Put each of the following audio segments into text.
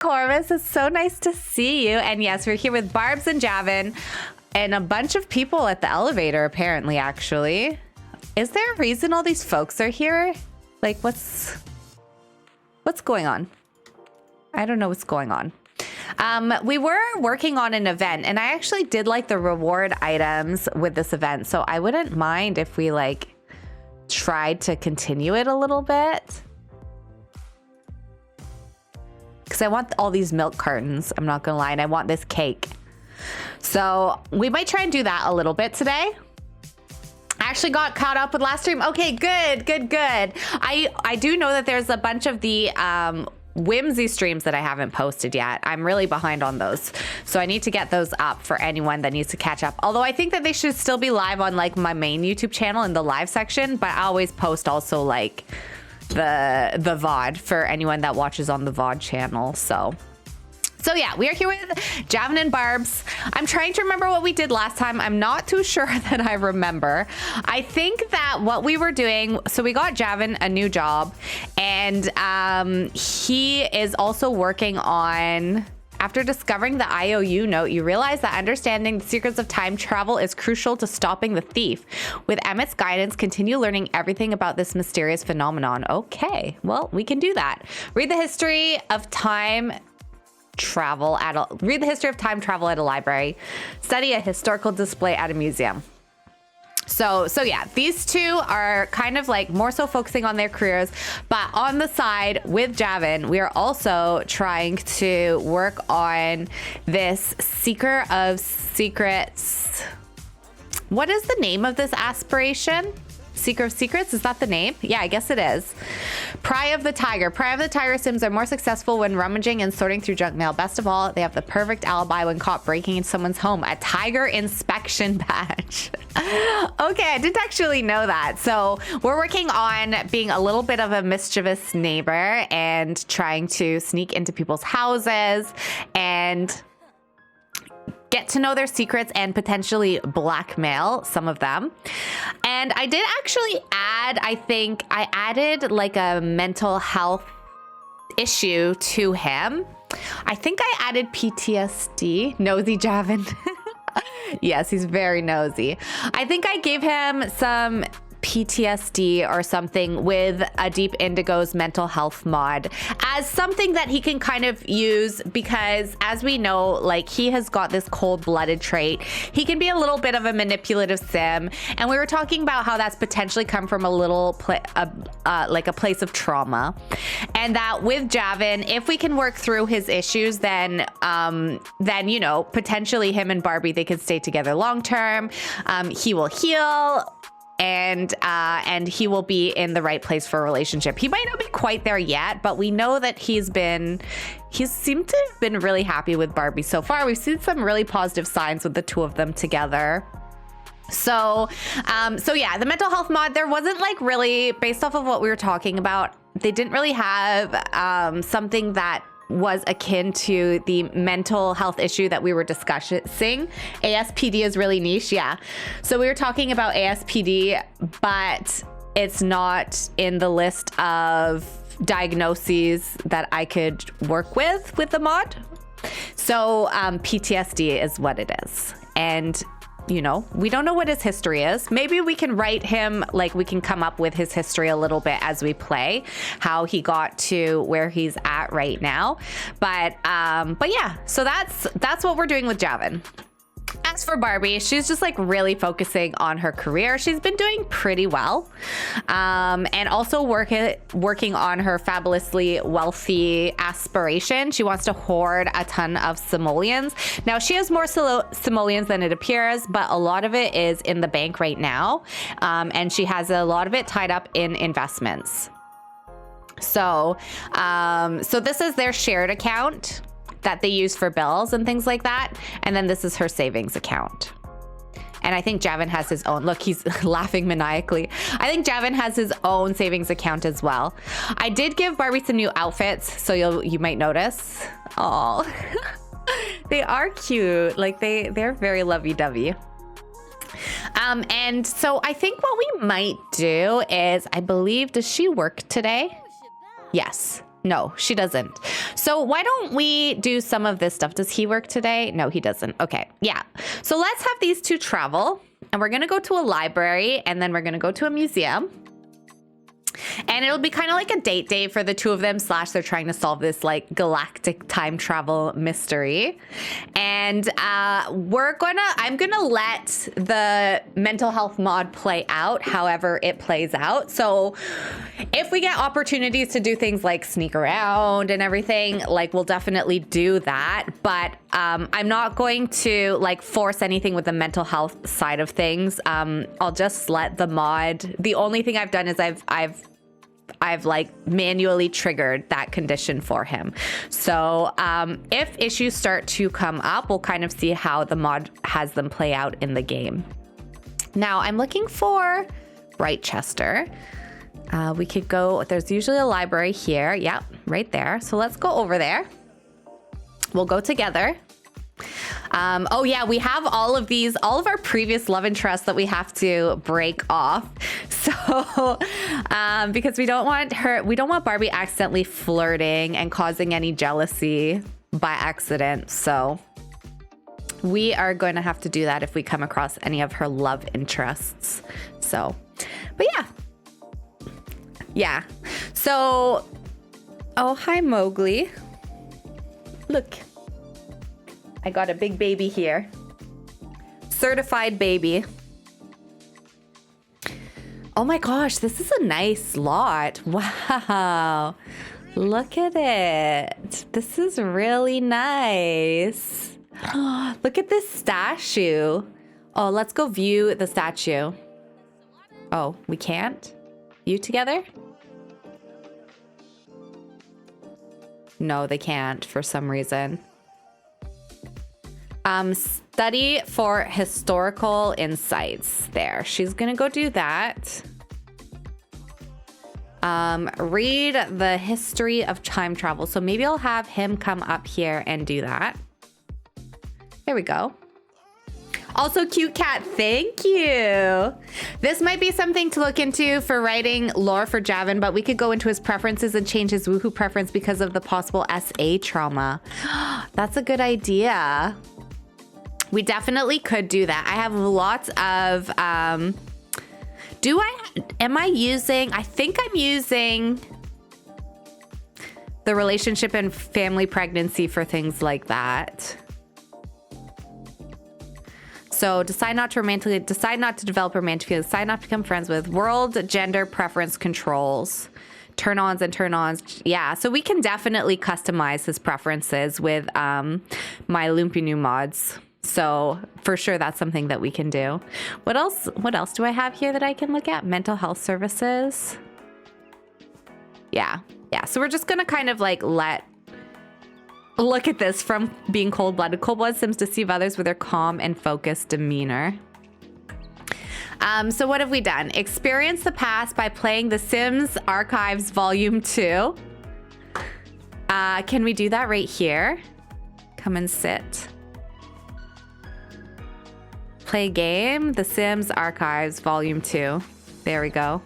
Corvus, it's so nice to see you. And yes, we're here with Barbs and Javin and a bunch of people at the elevator, apparently, actually. Is there a reason all these folks are here? Like, what's going on? I don't know what's going on. We were working on an event, and I actually did like the reward items with this event, so I wouldn't mind if we like tried to continue it a little bit. Because I want all these milk cartons, I'm not gonna lie, and I want this cake. So we might try and do that a little bit today. I actually got caught up with last stream. Okay, good. I do know that there's a bunch of the whimsy streams that I haven't posted yet. I'm really behind on those. So I need to get those up for anyone that needs to catch up. Although I think that they should still be live on like my main YouTube channel in the live section, but I always post also like the VOD for anyone that watches on the VOD channel. So yeah, we are here with Javin and Barbs. I'm trying to remember what we did last time. I'm not too sure that I remember. I think that what we were doing, so we got Javin a new job, and he is also working on, after discovering the IOU note, you realize that understanding the secrets of time travel is crucial to stopping the thief. With Emmett's guidance, continue learning everything about this mysterious phenomenon. Okay, well, we can do that. Read the history of time travel at a library. Study a historical display at a museum. So yeah, these two are kind of like more so focusing on their careers, but on the side with Javin, we are also trying to work on this Seeker of Secrets. What is the name of this aspiration? Seeker of Secrets, is that the name? Yeah, I guess it is. Pry of the Tiger. Pry of the Tiger Sims are more successful when rummaging and sorting through junk mail. Best of all, they have the perfect alibi when caught breaking into someone's home. A tiger inspection badge. Okay, I didn't actually know that. So we're working on being a little bit of a mischievous neighbor and trying to sneak into people's houses and get to know their secrets and potentially blackmail some of them. And I did actually add, I think I added like a mental health issue to him. I think I added PTSD. Nosy Javin. Yes, he's very nosy. I think I gave him some PTSD or something with a Deep Indigo's mental health mod as something that he can kind of use, because as we know, like, he has got this cold-blooded trait. He can be a little bit of a manipulative sim, and we were talking about how that's potentially come from a little like a place of trauma, and that with Javin, if we can work through his issues, then you know, potentially him and Barbie, they could stay together long term. He will heal, and he will be in the right place for a relationship. He might not be quite there yet, but we know that he's seemed to have been really happy with Barbie so far. We've seen some really positive signs with the two of them together. So yeah, the mental health mod, there wasn't like really, based off of what we were talking about, they didn't really have something that was akin to the mental health issue that we were discussing. ASPD is really niche, yeah. So we were talking about ASPD, but it's not in the list of diagnoses that I could work with the mod. So PTSD is what it is. And you know, we don't know what his history is. Maybe we can write him, like we can come up with his history a little bit as we play, how he got to where he's at right now. But yeah, so that's what we're doing with Javin. As for Barbie, she's just like really focusing on her career. She's been doing pretty well, and also working on her fabulously wealthy aspiration. She wants to hoard a ton of simoleons. Now, she has more simoleons than it appears, but a lot of it is in the bank right now, and she has a lot of it tied up in investments. So this is their shared account that they use for bills and things like that. And then this is her savings account. And I think Javin has his own. Look, he's laughing maniacally. I think Javin has his own savings account as well. I did give Barbie some new outfits, so you might notice. Oh, they are cute. Like they're very lovey-dovey. And so I think what we might do is, I believe, does she work today? Yes. No, she doesn't. So why don't we do some of this stuff? Does he work today? No, he doesn't. Okay, yeah. So let's have these two travel, and we're gonna go to a library, and then we're gonna go to a museum. And it'll be kind of like a date day for the two of them, / they're trying to solve this like galactic time travel mystery. And I'm gonna let the mental health mod play out however it plays out. So if we get opportunities to do things like sneak around and everything, like we'll definitely do that. But I'm not going to like force anything with the mental health side of things. I'll just let the mod. The only thing I've done is I've like manually triggered that condition for him. So if issues start to come up, we'll kind of see how the mod has them play out in the game. Now I'm looking for Brightchester. We could go, there's usually a library here. Yep, right there. So let's go over there. We'll go together. Oh yeah, we have all of our previous love interests that we have to break off. So, because we don't want Barbie accidentally flirting and causing any jealousy by accident. So we are going to have to do that if we come across any of her love interests. So, but yeah. Yeah. So, oh, hi, Mowgli. Look. I got a big baby here. Certified baby. Oh my gosh, this is a nice lot. Wow. Look at it. This is really nice. Look at this statue. Oh, let's go view the statue. Oh, we can't? View together? No, they can't for some reason. Study for historical insights there. She's gonna go do that. Read the history of time travel. So maybe I'll have him come up here and do that. There we go. Also, cute cat, thank you. This might be something to look into for writing lore for Javin, but we could go into his preferences and change his woohoo preference because of the possible SA trauma. That's a good idea. We definitely could do that. I have lots of, I think I'm using the relationship and family pregnancy for things like that. So decide not to develop romantic feelings, decide not to become friends with, world gender preference controls, turn-ons and turn-ons. Yeah, so we can definitely customize his preferences with my Lumpinu mods. So for sure, that's something that we can do. What else do I have here that I can look at? Mental health services. Yeah. So we're just gonna kind of like look at this from being cold-blooded. Cold-blooded Sims deceive others with their calm and focused demeanor. So what have we done? Experience the past by playing The Sims Archives Volume 2. Can we do that right here? Come and sit. Play game, The Sims Archives Volume 2. There we go.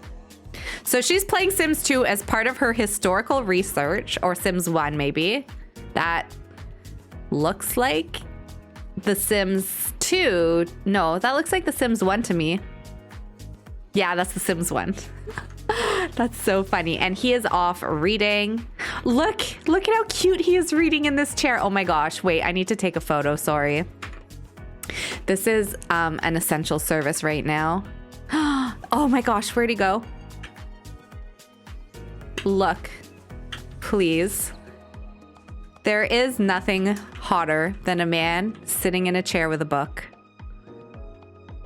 So she's playing Sims 2 as part of her historical research, or Sims 1 maybe. That looks like The Sims 2. No, that looks like The Sims 1 to me. Yeah, that's The Sims 1. That's so funny. And he is off reading. Look at how cute he is reading in this chair. Oh my gosh, wait, I need to take a photo, sorry. This is an essential service right now. Oh my gosh, where'd he go? Look, please. There is nothing hotter than a man sitting in a chair with a book.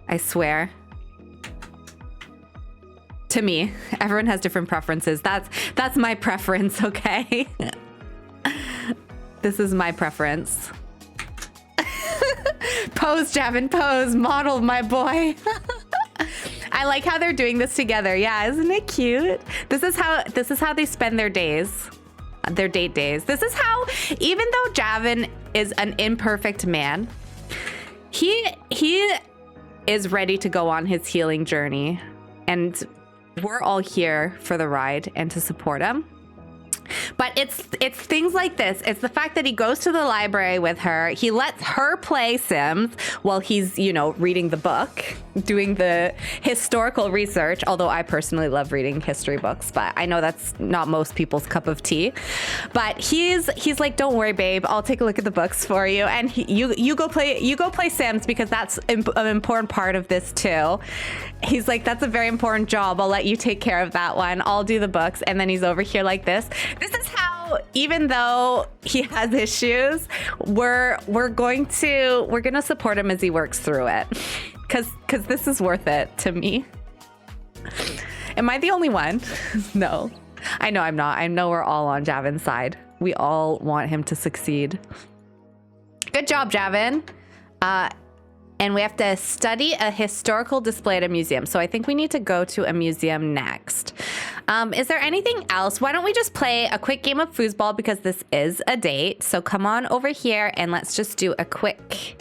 I swear. To me, everyone has different preferences. That's my preference, okay? This is my preference. Pose, Javin, pose. Model, my boy. I like how they're doing this together. Yeah, isn't it cute? This is how they spend their days. Their date days. This is how, even though Javin is an imperfect man, he is ready to go on his healing journey. And we're all here for the ride and to support him. But it's things like this. It's the fact that he goes to the library with her. He lets her play Sims while he's, you know, reading the book, doing the historical research. Although I personally love reading history books, but I know that's not most people's cup of tea. But he's like, don't worry, babe. I'll take a look at the books for you, and you go play Sims because that's an important part of this too. He's like, that's a very important job. I'll let you take care of that one. I'll do the books. And then he's over here like this. This is how, even though he has issues, we're gonna support him as he works through it. Cause this is worth it to me. Am I the only one? No. I know I'm not. I know we're all on Javin's side. We all want him to succeed. Good job, Javin. And we have to study a historical display at a museum. So I think we need to go to a museum next. Is there anything else? Why don't we just play a quick game of foosball because this is a date. So come on over here and let's just do a quick...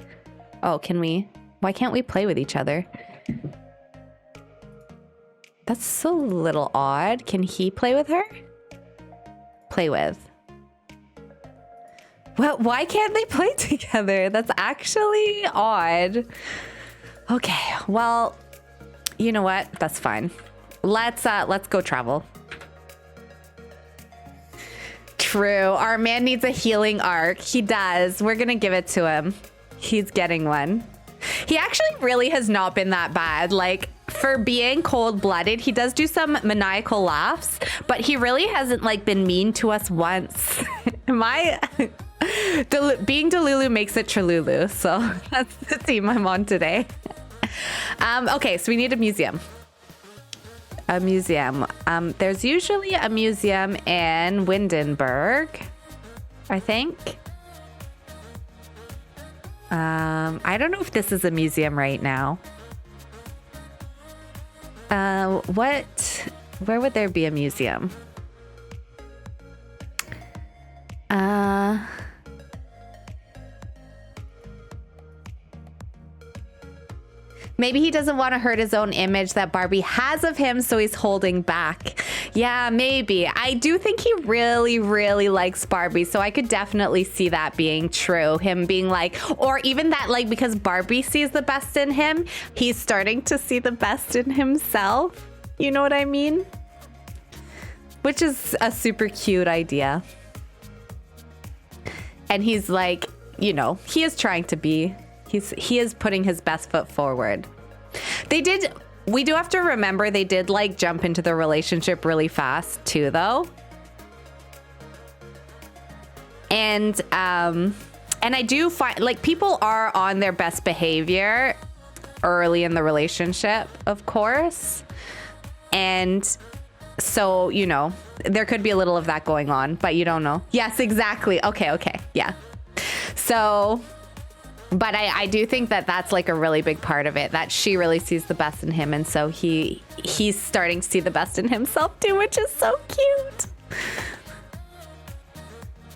Oh, can we? Why can't we play with each other? That's a little odd. Can he play with her? Play with. Well, why can't they play together? That's actually odd. Okay, well, you know what? That's fine. Let's go travel. True. Our man needs a healing arc. He does. We're gonna give it to him. He's getting one. He actually really has not been that bad. Like, for being cold-blooded, he does do some maniacal laughs, but he really hasn't like been mean to us once. Am I? Being Delulu makes it Tralulu, so that's the team I'm on today. Okay, so we need a museum. A museum. There's usually a museum in Windenburg, I think. I don't know if this is a museum right now. Where would there be a museum? Maybe he doesn't want to hurt his own image that Barbie has of him, so he's holding back. Yeah, maybe. I do think he really, really likes Barbie, so I could definitely see that being true. Him being like, or even that, like, because Barbie sees the best in him, he's starting to see the best in himself. You know what I mean? Which is a super cute idea. And he's like, you know, he is trying to be... He is putting his best foot forward. We do have to remember they did like jump into the relationship really fast too, though. And I do find like people are on their best behavior early in the relationship, of course. And so, you know, there could be a little of that going on, but you don't know. Yes, exactly. Okay. Yeah. So... But I do think that that's like a really big part of it, that she really sees the best in him. And so he's starting to see the best in himself too, which is so cute.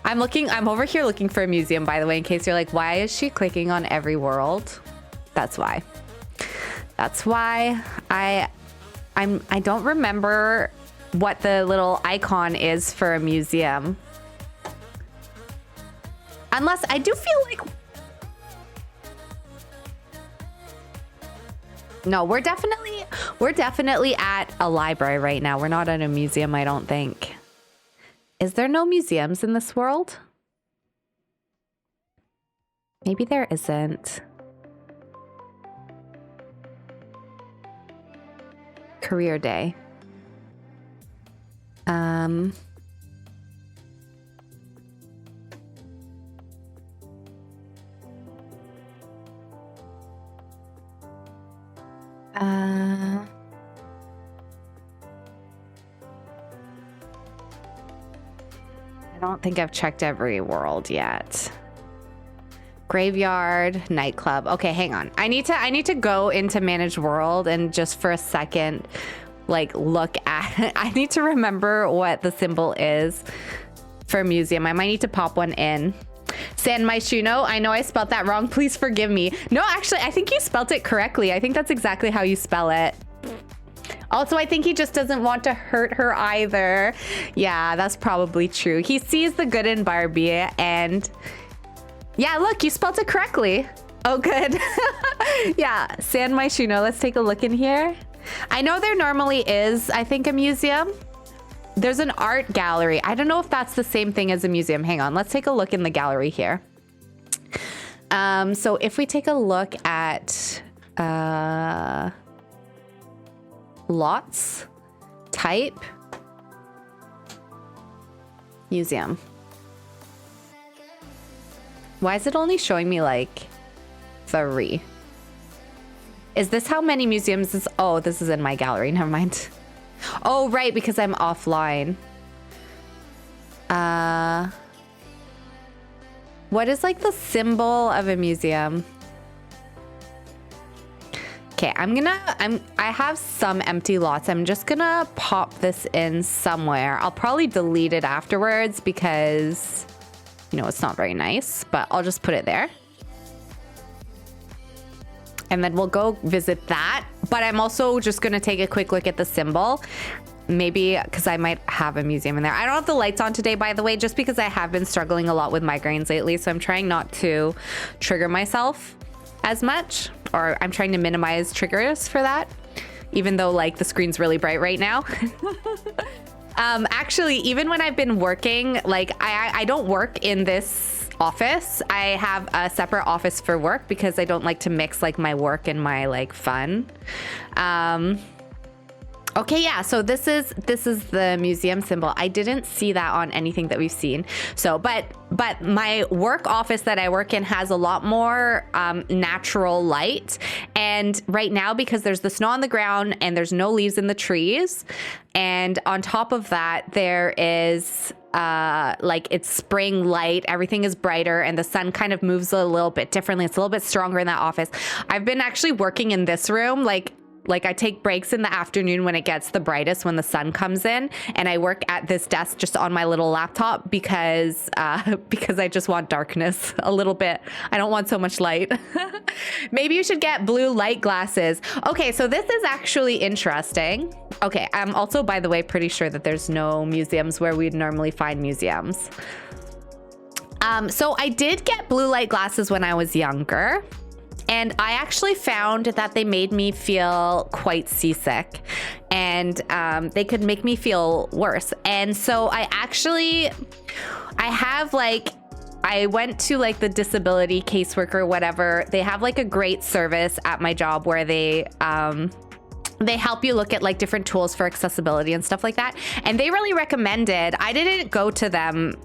I'm over here looking for a museum, by the way, in case you're like, why is she clicking on every world? That's why. That's why I don't remember what the little icon is for a museum. Unless I do feel like... No, we're definitely at a library right now. We're not at a museum, I don't think. Is there no museums in this world? Maybe there isn't. Career day. I don't think I've checked every world yet. Graveyard, nightclub. Okay, hang on. I need to go into manage world and just for a second, like look at, I need to remember what the symbol is for museum. I might need to pop one in. San Maishuno, I know I spelled that wrong. Please forgive me. No, actually, I think you spelled it correctly. I think that's exactly how you spell it. Also, I think he just doesn't want to hurt her either. Yeah, that's probably true. He sees the good in Barbie, and yeah, look, you spelled it correctly. Oh, good. Yeah, San Myshuno. Let's take a look in here. I know there normally is, I think, a museum. There's an art gallery. I don't know if that's the same thing as a museum. Hang on, let's take a look in the gallery here. So if we take a look at lots, type, museum. Why is it only showing me like 3? Is this how many museums is? Oh, this is in my gallery. Never mind. Oh, right, because I'm offline. What is like the symbol of a museum? Okay, I have some empty lots. I'm just gonna pop this in somewhere. I'll probably delete it afterwards because, you know, it's not very nice, but I'll just put it there. And then we'll go visit that. But I'm also just gonna take a quick look at the symbol. Maybe because I might have a museum in there. I don't have the lights on today, by the way, just because I have been struggling a lot with migraines lately. So I'm trying not to trigger myself as much, or I'm trying to minimize triggers for that, even though like the screen's really bright right now. Actually, even when I've been working, like I don't work in this office. I have a separate office for work because I don't like to mix like my work and my like fun. Okay, yeah, so this is the museum symbol. I didn't see that on anything that we've seen. So, but my work office that I work in has a lot more natural light. And right now, because there's the snow on the ground and there's no leaves in the trees, and on top of that, there is like it's spring light, everything is brighter, and the sun kind of moves a little bit differently. It's a little bit stronger in that office. I've been actually working in this room, like I take breaks in the afternoon when it gets the brightest, when the sun comes in, and I work at this desk just on my little laptop because I just want darkness a little bit. I don't want so much light. Maybe you should get blue light glasses. Okay, so this is actually interesting. Okay, I'm also, by the way, pretty sure that there's no museums where we'd normally find museums. So I did get blue light glasses when I was younger. And I actually found that they made me feel quite seasick, and they could make me feel worse. And so I went to like the disability caseworker or whatever. They have like a great service at my job where they help you look at like different tools for accessibility and stuff like that. And they really recommended, I didn't go to them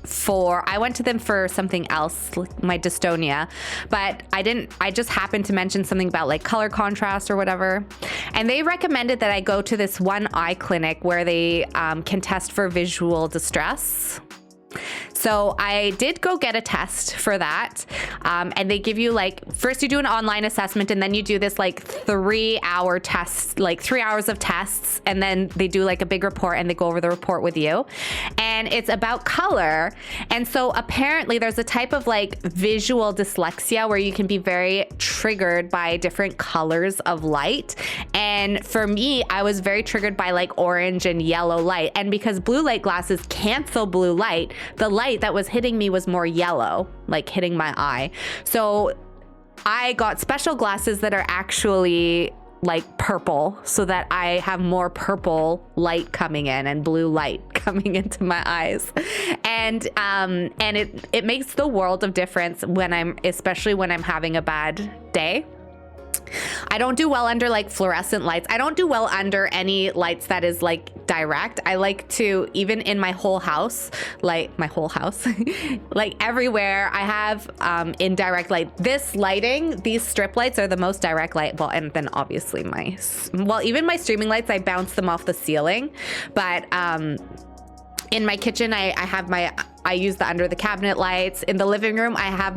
I went to them for something else, like my dystonia, but I just happened to mention something about like color contrast or whatever. And they recommended that I go to this one eye clinic where they can test for visual distress. So I did go get a test for that. And they give you like, first you do an online assessment, and then you do this like 3-hour test, like 3 hours of tests. And then they do like a big report, and they go over the report with you. And it's about color. And so apparently there's a type of like visual dyslexia where you can be very triggered by different colors of light. And for me, I was very triggered by like orange and yellow light. And because blue light glasses cancel blue light, the light that was hitting me was more yellow, like hitting my eye. So I got special glasses that are actually like purple, so that I have more purple light coming in and blue light coming into my eyes. And it makes the world of difference especially when I'm having a bad day. I don't do well under like fluorescent lights. I don't do well under any lights that is like direct. I like to, even in my whole house, like like everywhere I have indirect light. This lighting, these strip lights are the most direct light. Well, and then obviously even my streaming lights, I bounce them off the ceiling. But in my kitchen, I use the under the cabinet lights. In the living room, I have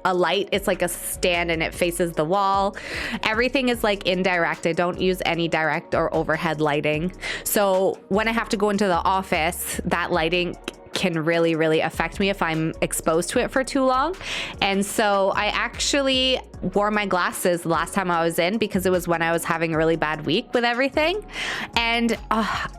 a light. It's like a stand and it faces the wall. Everything is like indirect. I don't use any direct or overhead lighting. So when I have to go into the office, that lighting can really, really affect me if I'm exposed to it for too long. And so I actually wore my glasses the last time I was in because it was when I was having a really bad week with everything. And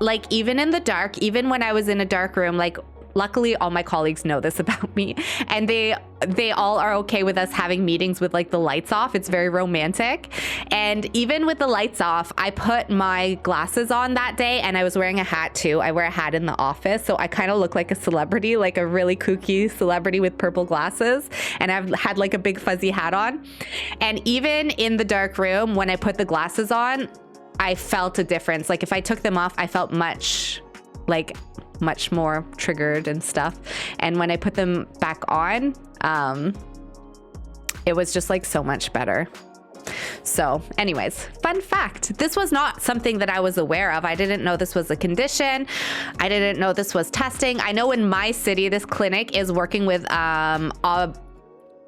like even in the dark, even when I was in a dark room, like luckily all my colleagues know this about me, and they all are okay with us having meetings with like the lights off. It's very romantic. And even with the lights off, I put my glasses on that day, and I was wearing a hat too. I wear a hat in the office, so I kind of look like a celebrity, like a really kooky celebrity with purple glasses, and I've had like a big fuzzy hat on. And even in the dark room, when I put the glasses on, I felt a difference. Like if I took them off, I felt much more triggered and stuff. And when I put them back on, it was just like so much better. So anyways, fun fact, this was not something that I was aware of. I didn't know this was a condition. I didn't know this was testing. I know in my city, this clinic is working with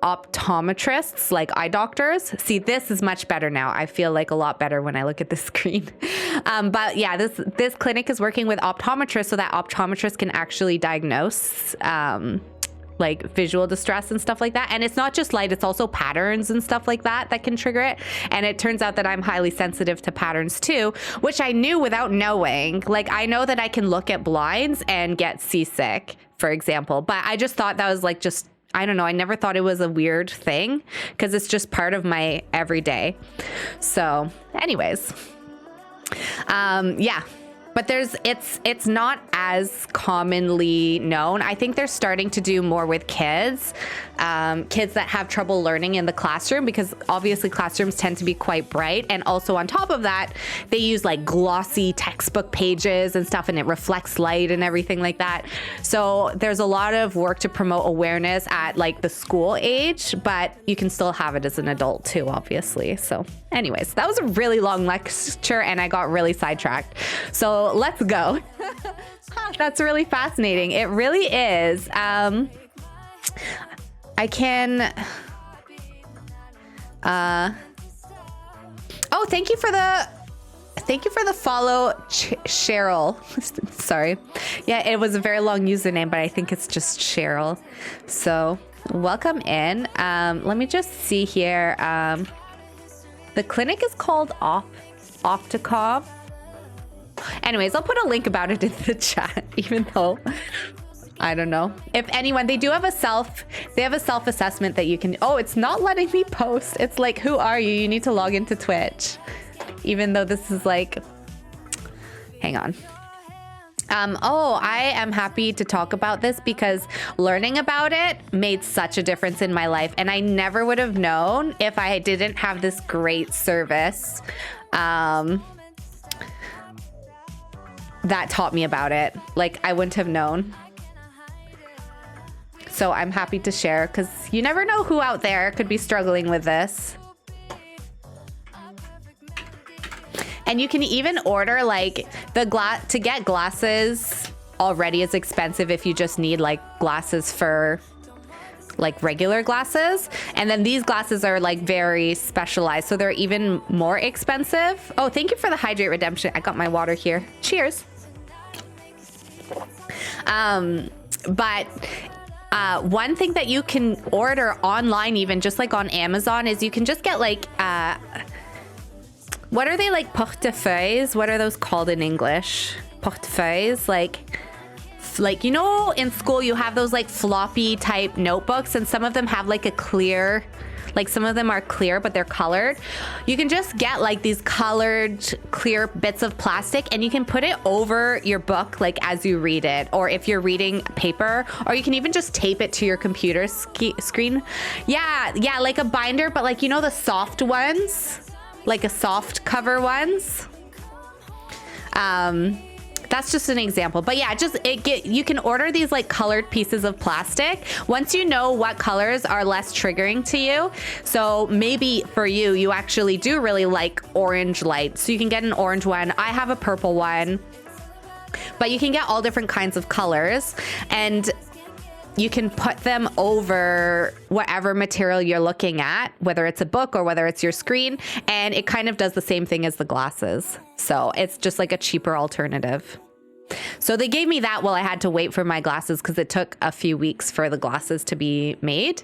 optometrists, like eye doctors. See, this is much better now. I feel like a lot better when I look at the screen. But yeah, this clinic is working with optometrists so that optometrists can actually diagnose like visual distress and stuff like that. And it's not just light, it's also patterns and stuff like that that can trigger it. And it turns out that I'm highly sensitive to patterns too, which I knew without knowing. Like I know that I can look at blinds and get seasick, for example, but I just thought that was like just, I don't know. I never thought it was a weird thing because it's just part of my everyday. So anyways, yeah. But it's not as commonly known. I think they're starting to do more with kids that have trouble learning in the classroom, because obviously classrooms tend to be quite bright. And also on top of that, they use like glossy textbook pages and stuff, and it reflects light and everything like that. So there's a lot of work to promote awareness at like the school age, but you can still have it as an adult too, obviously. So anyways, that was a really long lecture and I got really sidetracked. So let's go. That's really fascinating. It really is. I can. Oh, thank you for the follow, Cheryl. Sorry. Yeah, it was a very long username, but I think it's just Cheryl. So welcome in. Let me just see here. The clinic is called Opticom. Anyways, I'll put a link about it in the chat, even though I don't know. If anyone, they have a self-assessment that you can, oh, it's not letting me post. It's like, who are you? You need to log into Twitch. Even though this is like, hang on. Oh, I am happy to talk about this because learning about it made such a difference in my life. And I never would have known if I didn't have this great service that taught me about it. Like I wouldn't have known. So I'm happy to share because you never know who out there could be struggling with this. And you can even order like to get glasses already is expensive if you just need like glasses for like regular glasses. And then these glasses are like very specialized, so they're even more expensive. Oh, thank you for the hydrate redemption. I got my water here. Cheers. But one thing that you can order online, even just like on Amazon, is you can just get like what are they, like portefeuilles? What are those called in English? Portefeuilles, like you know, in school you have those like floppy type notebooks, and some of them have like a clear, like some of them are clear but they're colored. You can just get like these colored clear bits of plastic and you can put it over your book like as you read it, or if you're reading paper, or you can even just tape it to your computer screen. Yeah, like a binder, but like, you know, the soft ones, like a soft cover ones. That's just an example, but yeah, you can order these like colored pieces of plastic once you know what colors are less triggering to you. So maybe for you actually do really like orange light, so you can get an orange one. I have a purple one, but you can get all different kinds of colors, and you can put them over whatever material you're looking at, whether it's a book or whether it's your screen, and it kind of does the same thing as the glasses. So it's just like a cheaper alternative. So they gave me that while I had to wait for my glasses because it took a few weeks for the glasses to be made.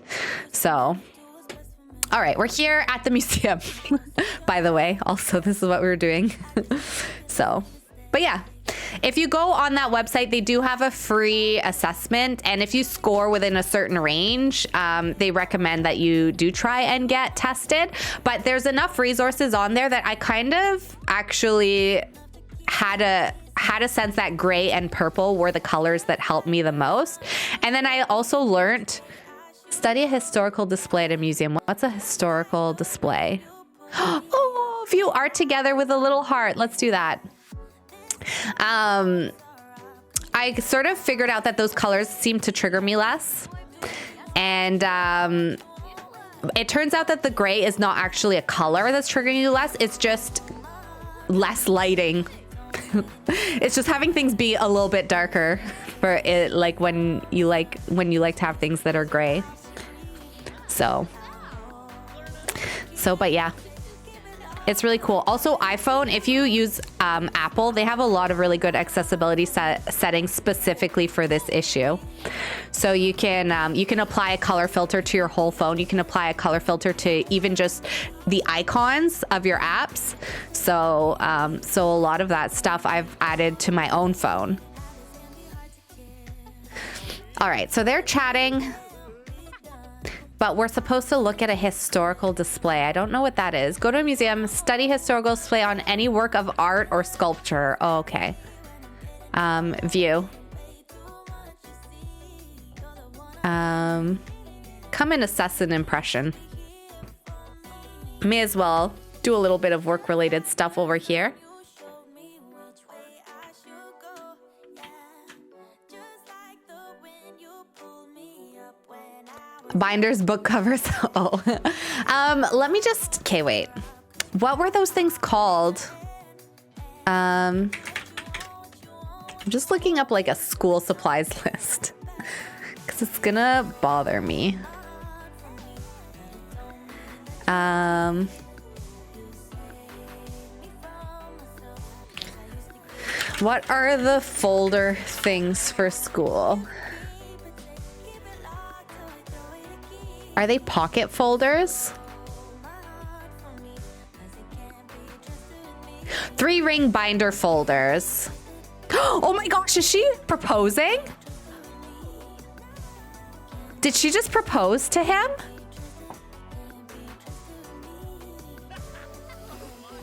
So, all right, we're here at the museum, by the way. Also, this is what we were doing. So, but yeah. If you go on that website, they do have a free assessment. And if you score within a certain range, they recommend that you do try and get tested. But there's enough resources on there that I kind of actually had a sense that gray and purple were the colors that helped me the most. And then I also learned, study a historical display at a museum. What's a historical display? Oh, view art together with a little heart. Let's do that. I sort of figured out that those colors seem to trigger me less. And it turns out that the gray is not actually a color that's triggering you less. It's just less lighting. It's just having things be a little bit darker for it, like when you like to have things that are gray. So, but yeah. It's really cool. Also, iPhone, if you use Apple, they have a lot of really good accessibility settings specifically for this issue. So you can apply a color filter to your whole phone. You can apply a color filter to even just the icons of your apps. So a lot of that stuff I've added to my own phone. All right, so they're chatting. But we're supposed to look at a historical display. I don't know what that is. Go to a museum, study historical display on any work of art or sculpture. Oh, okay. View. Come and assess an impression. May as well do a little bit of work-related stuff over here. Binders, book covers. Oh, let me just, okay, wait. What were those things called? I'm just looking up like a school supplies list because it's gonna bother me. What are the folder things for school? Are they pocket folders? 3-ring binder folders. Oh my gosh, is she proposing? Did she just propose to him?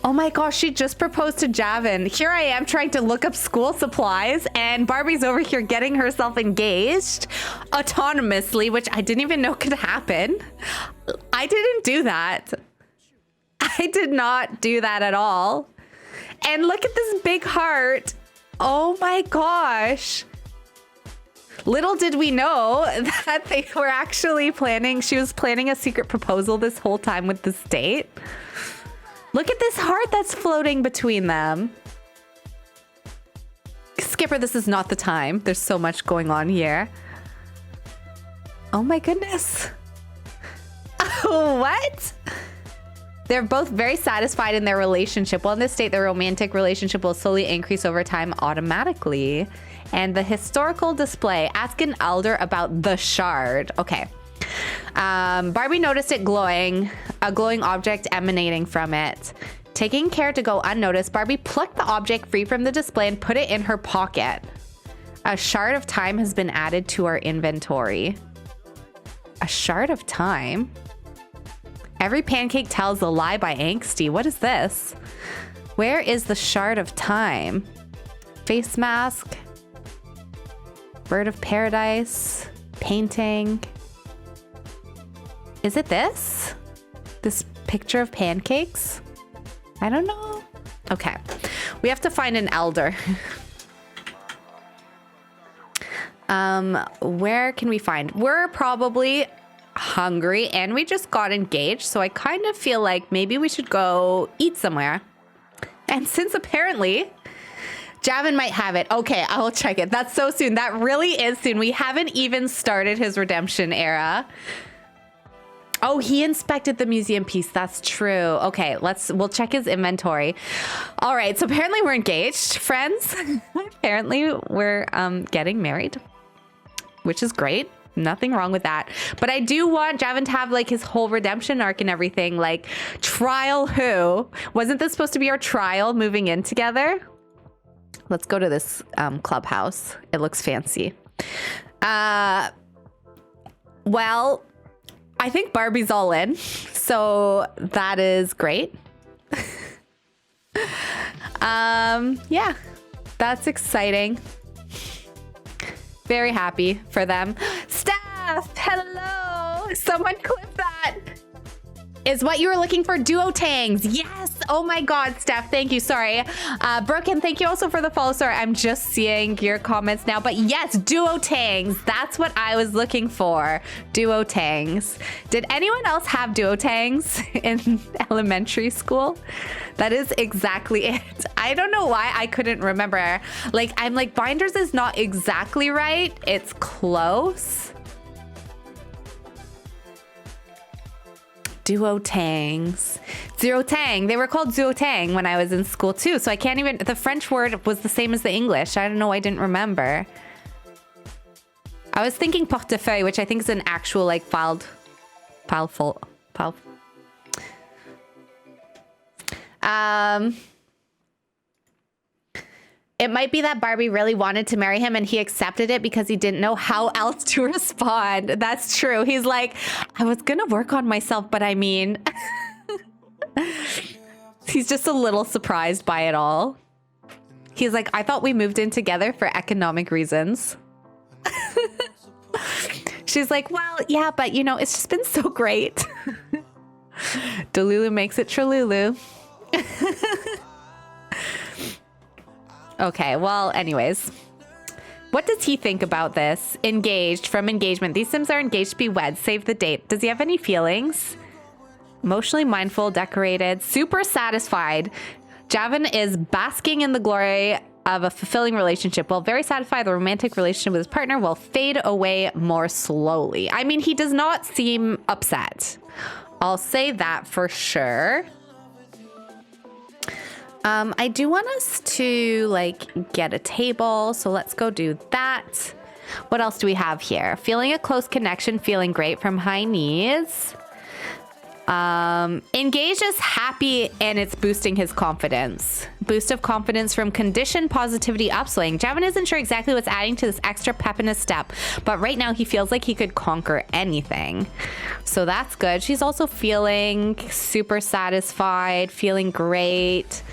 Oh my gosh, she just proposed to Javin. Here I am trying to look up school supplies and Barbie's over here getting herself engaged autonomously, which I didn't even know could happen. I didn't do that. I did not do that at all. And look at this big heart. Oh my gosh. Little did we know that they were actually planning, she was planning a secret proposal this whole time with this date. Look at this heart that's floating between them. Skipper, this is not the time. There's so much going on here. Oh my goodness. What? They're both very satisfied in their relationship. Well, in this state, their romantic relationship will slowly increase over time automatically. And the historical display, ask an elder about the shard. Okay. Barbie noticed it glowing, a glowing object emanating from it. Taking care to go unnoticed, Barbie plucked the object free from the display and put it in her pocket. A shard of time has been added to our inventory. A shard of time? Every pancake tells a lie by Angsty. What is this? Where is the shard of time? Face mask. Bird of paradise. Painting. Is it this? This picture of pancakes? I don't know. Okay. We have to find an elder. Where can we find? We're probably hungry and we just got engaged. So I kind of feel like maybe we should go eat somewhere. And since apparently Javin might have it. Okay, I will check it. That's so soon. That really is soon. We haven't even started his redemption era. Oh, he inspected the museum piece. That's true. Okay, we'll check his inventory. All right, so apparently we're engaged, friends. Apparently we're getting married, which is great. Nothing wrong with that. But I do want Javin to have like his whole redemption arc and everything. Like, trial who? Wasn't this supposed to be our trial moving in together? Let's go to this clubhouse. It looks fancy. Well, I think Barbie's all in, so that is great. Yeah, that's exciting. Very happy for them. Steph, hello. Someone clip that. Is what you were looking for duotangs? Yes. Oh my God, Steph, thank you. Sorry. Brooke, and thank you also for the follow. Sorry, I'm just seeing your comments now. But yes, duotangs. That's what I was looking for. Duotangs. Did anyone else have duotangs in elementary school? That is exactly it. I don't know why I couldn't remember. Like, I'm like, binders is not exactly right. It's close. Duotangs. Zero-tang. They were called duotang when I was in school too. So I can't even, the French word was the same as the English. I don't know. I didn't remember. I was thinking portefeuille, which I think is an actual like filed. It might be that Barbie really wanted to marry him and he accepted it because he didn't know how else to respond. That's true. He's like, I was gonna work on myself, but I mean, he's just a little surprised by it all. He's like, I thought we moved in together for economic reasons. She's like, well, yeah, but you know, it's just been so great. Delulu makes it Tralulu. Okay, well, anyways. What does he think about this? Engaged, from engagement. These Sims are engaged to be wed. Save the date. Does he have any feelings? Emotionally mindful, decorated, super satisfied. Javin is basking in the glory of a fulfilling relationship. While very satisfied, the romantic relationship with his partner will fade away more slowly. I mean, he does not seem upset. I'll say that for sure. I do want us to like get a table, so let's go do that. What else do we have here? Feeling a close connection, feeling great from high knees. Engage is happy and it's boosting his confidence. Boost of confidence from condition positivity upswing. Javin isn't sure exactly what's adding to this extra pep in his step, but right now he feels like he could conquer anything. So that's good. She's also feeling super satisfied, feeling great.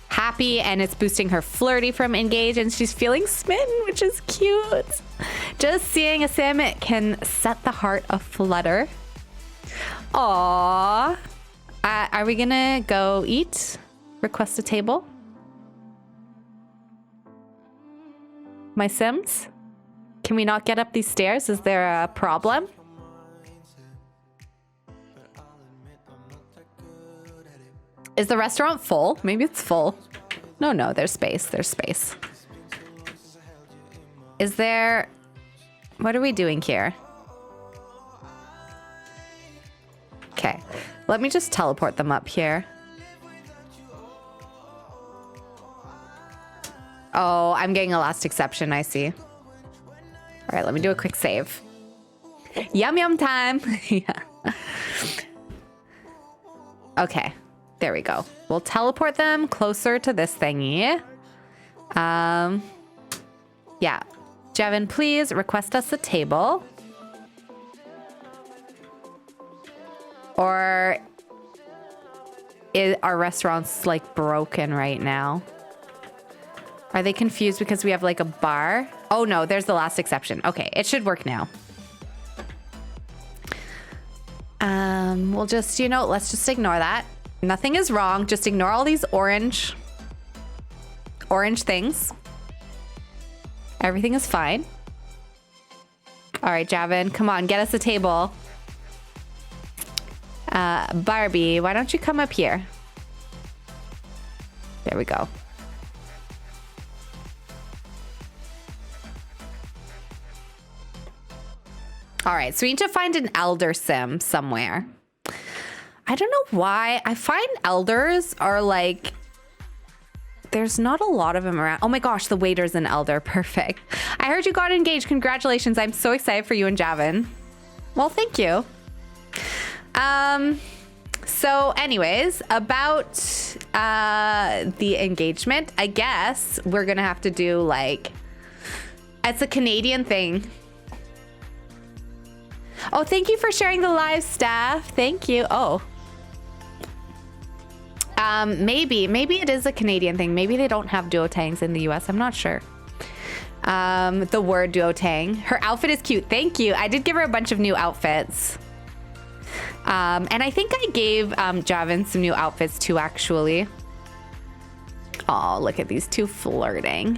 Happy, and it's boosting her flirty from engage, and she's feeling smitten, which is cute. Just seeing a sim can set the heart aflutter. Aww. Are we gonna go eat? Request a table? My Sims? Can we not get up these stairs? Is there a problem? Is the restaurant full? Maybe it's full. No, there's space. There's space. Is there... What are we doing here? Okay. Let me just teleport them up here. Oh, I'm getting a last exception, I see. All right, let me do a quick save. Yum yum time. Yeah. Okay. There we go. We'll teleport them closer to this thingy. Yeah. Javin, please request us a table. Or our restaurant's like broken right now? Are they confused because we have like a bar? Oh no, there's the last exception. Okay, it should work now. We'll just, you know, let's just ignore that. Nothing is wrong. Just ignore all these orange things. Everything is fine. All right, Javin, come on, get us a table. Barbie, why don't you come up here? There we go. All right, so we need to find an elder sim somewhere. I don't know why. I find elders are like, there's not a lot of them around. Oh my gosh, the waiter's an elder. Perfect. I heard you got engaged. Congratulations. I'm so excited for you and Javin. Well, thank you. So anyways, about the engagement, I guess we're gonna have to do like, it's a Canadian thing. Oh, thank you for sharing the live, Steph. Thank you. Oh. Maybe it is a Canadian thing. Maybe they don't have duotangs in the US. I'm not sure. The word duotang. Her outfit is cute. Thank you. I did give her a bunch of new outfits. And I think I gave Javin some new outfits too, actually. Oh, look at these two flirting.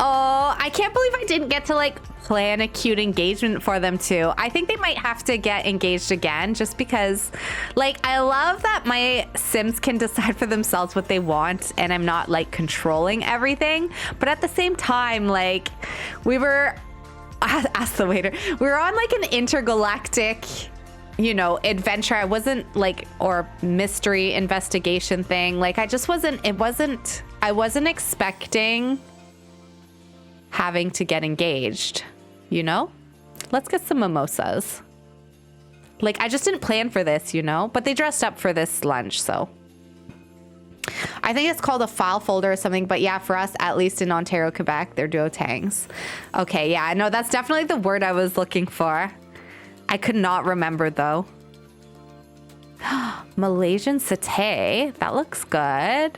Oh, I can't believe I didn't get to like plan a cute engagement for them too. I think they might have to get engaged again just because like I love that my Sims can decide for themselves what they want and I'm not like controlling everything. But at the same time, like we were, ask the waiter, we were on like an intergalactic, you know, adventure. I wasn't like, or mystery investigation thing. Like I just wasn't, I wasn't expecting having to get engaged, you know? Let's get some mimosas. Like, I just didn't plan for this, you know? But they dressed up for this lunch, so. I think it's called a file folder or something, but yeah, for us, at least in Ontario, Quebec, they're duotangs. Okay, yeah, no, that's definitely the word I was looking for. I could not remember, though. Malaysian satay. That looks good.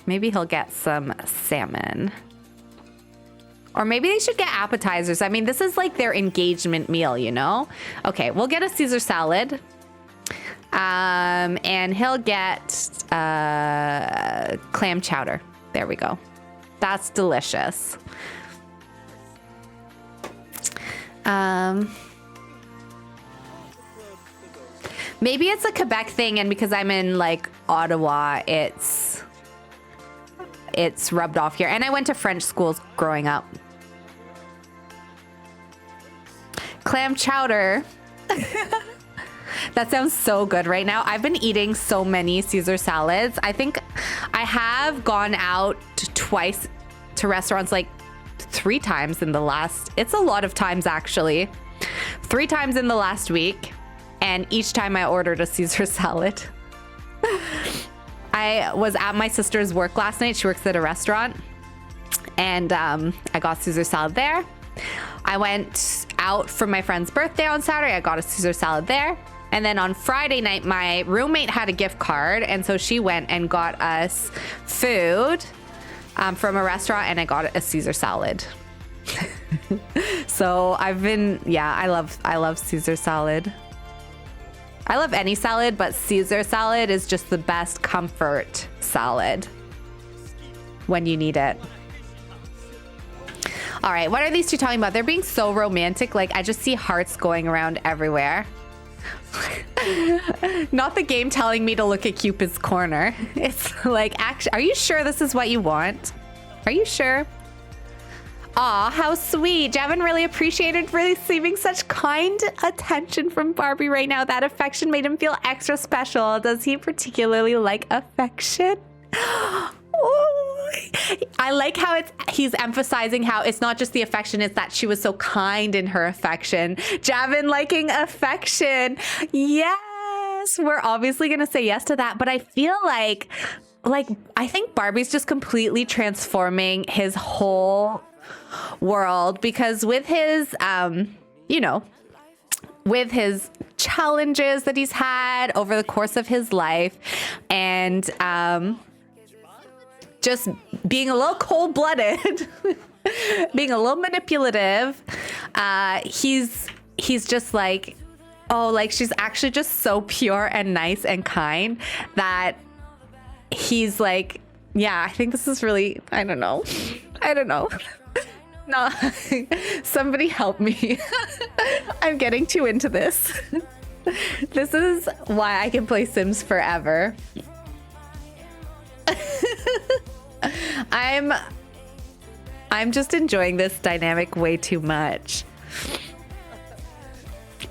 Maybe he'll get some salmon. Or maybe they should get appetizers. I mean, this is like their engagement meal, you know? Okay, we'll get a Caesar salad. And he'll get clam chowder. There we go. That's delicious. Maybe it's a Quebec thing, and because I'm in like Ottawa, it's rubbed off here. And I went to French schools growing up. Clam chowder. That sounds so good right now. I've been eating so many Caesar salads. I think I have gone out twice to restaurants, like 3 times in the last, it's a lot of times actually. 3 times in the last week. And each time I ordered a Caesar salad. I was at my sister's work last night. She works at a restaurant. And I got Caesar salad there. I went out for my friend's birthday on Saturday. I got a Caesar salad there. And then on Friday night, my roommate had a gift card. And so she went and got us food from a restaurant. And I got a Caesar salad. So I've been, yeah, I love Caesar salad. I love any salad, but Caesar salad is just the best comfort salad when you need it. All right, what are these two talking about? They're being so romantic. Like, I just see hearts going around everywhere. Not the game telling me to look at Cupid's corner. It's like, actually, are you sure this is what you want? Are you sure? Aw, how sweet. Javin really appreciated receiving such kind attention from Barbie right now. That affection made him feel extra special. Does he particularly like affection? Oh, I like how he's emphasizing how it's not just the affection, it's that she was so kind in her affection. Javin liking affection. Yes, we're obviously going to say yes to that. But I feel like I think Barbie's just completely transforming his whole world, because with his you know, with his challenges that he's had over the course of his life, and just being a little cold-blooded, being a little manipulative, he's just like, oh, like she's actually just so pure and nice and kind that he's like, yeah, I think this is really, I don't know. No, somebody help me. I'm getting too into this. This is why I can play Sims forever. I'm just enjoying this dynamic way too much.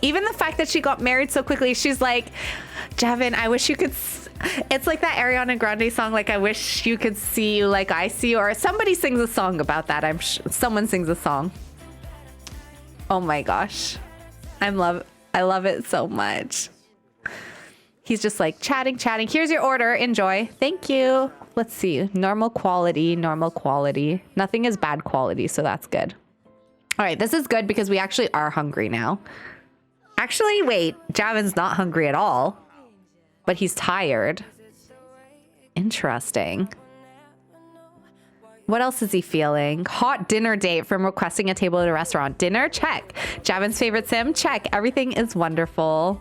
Even the fact that she got married so quickly, she's like, Javin, I wish you could. It's like that Ariana Grande song, like, I wish you could see you like I see you. Or somebody sings a song about that. Someone sings a song. Oh my gosh. I love it so much. He's just like chatting. Here's your order. Enjoy. Thank you. Let's see. Normal quality. Nothing is bad quality, so that's good. All right, this is good because we actually are hungry now. Actually, wait. Javin's not hungry at all, but he's tired. Interesting. What else is he feeling? Hot dinner date from requesting a table at a restaurant. Dinner? Check. Javin's favorite sim? Check. Everything is wonderful.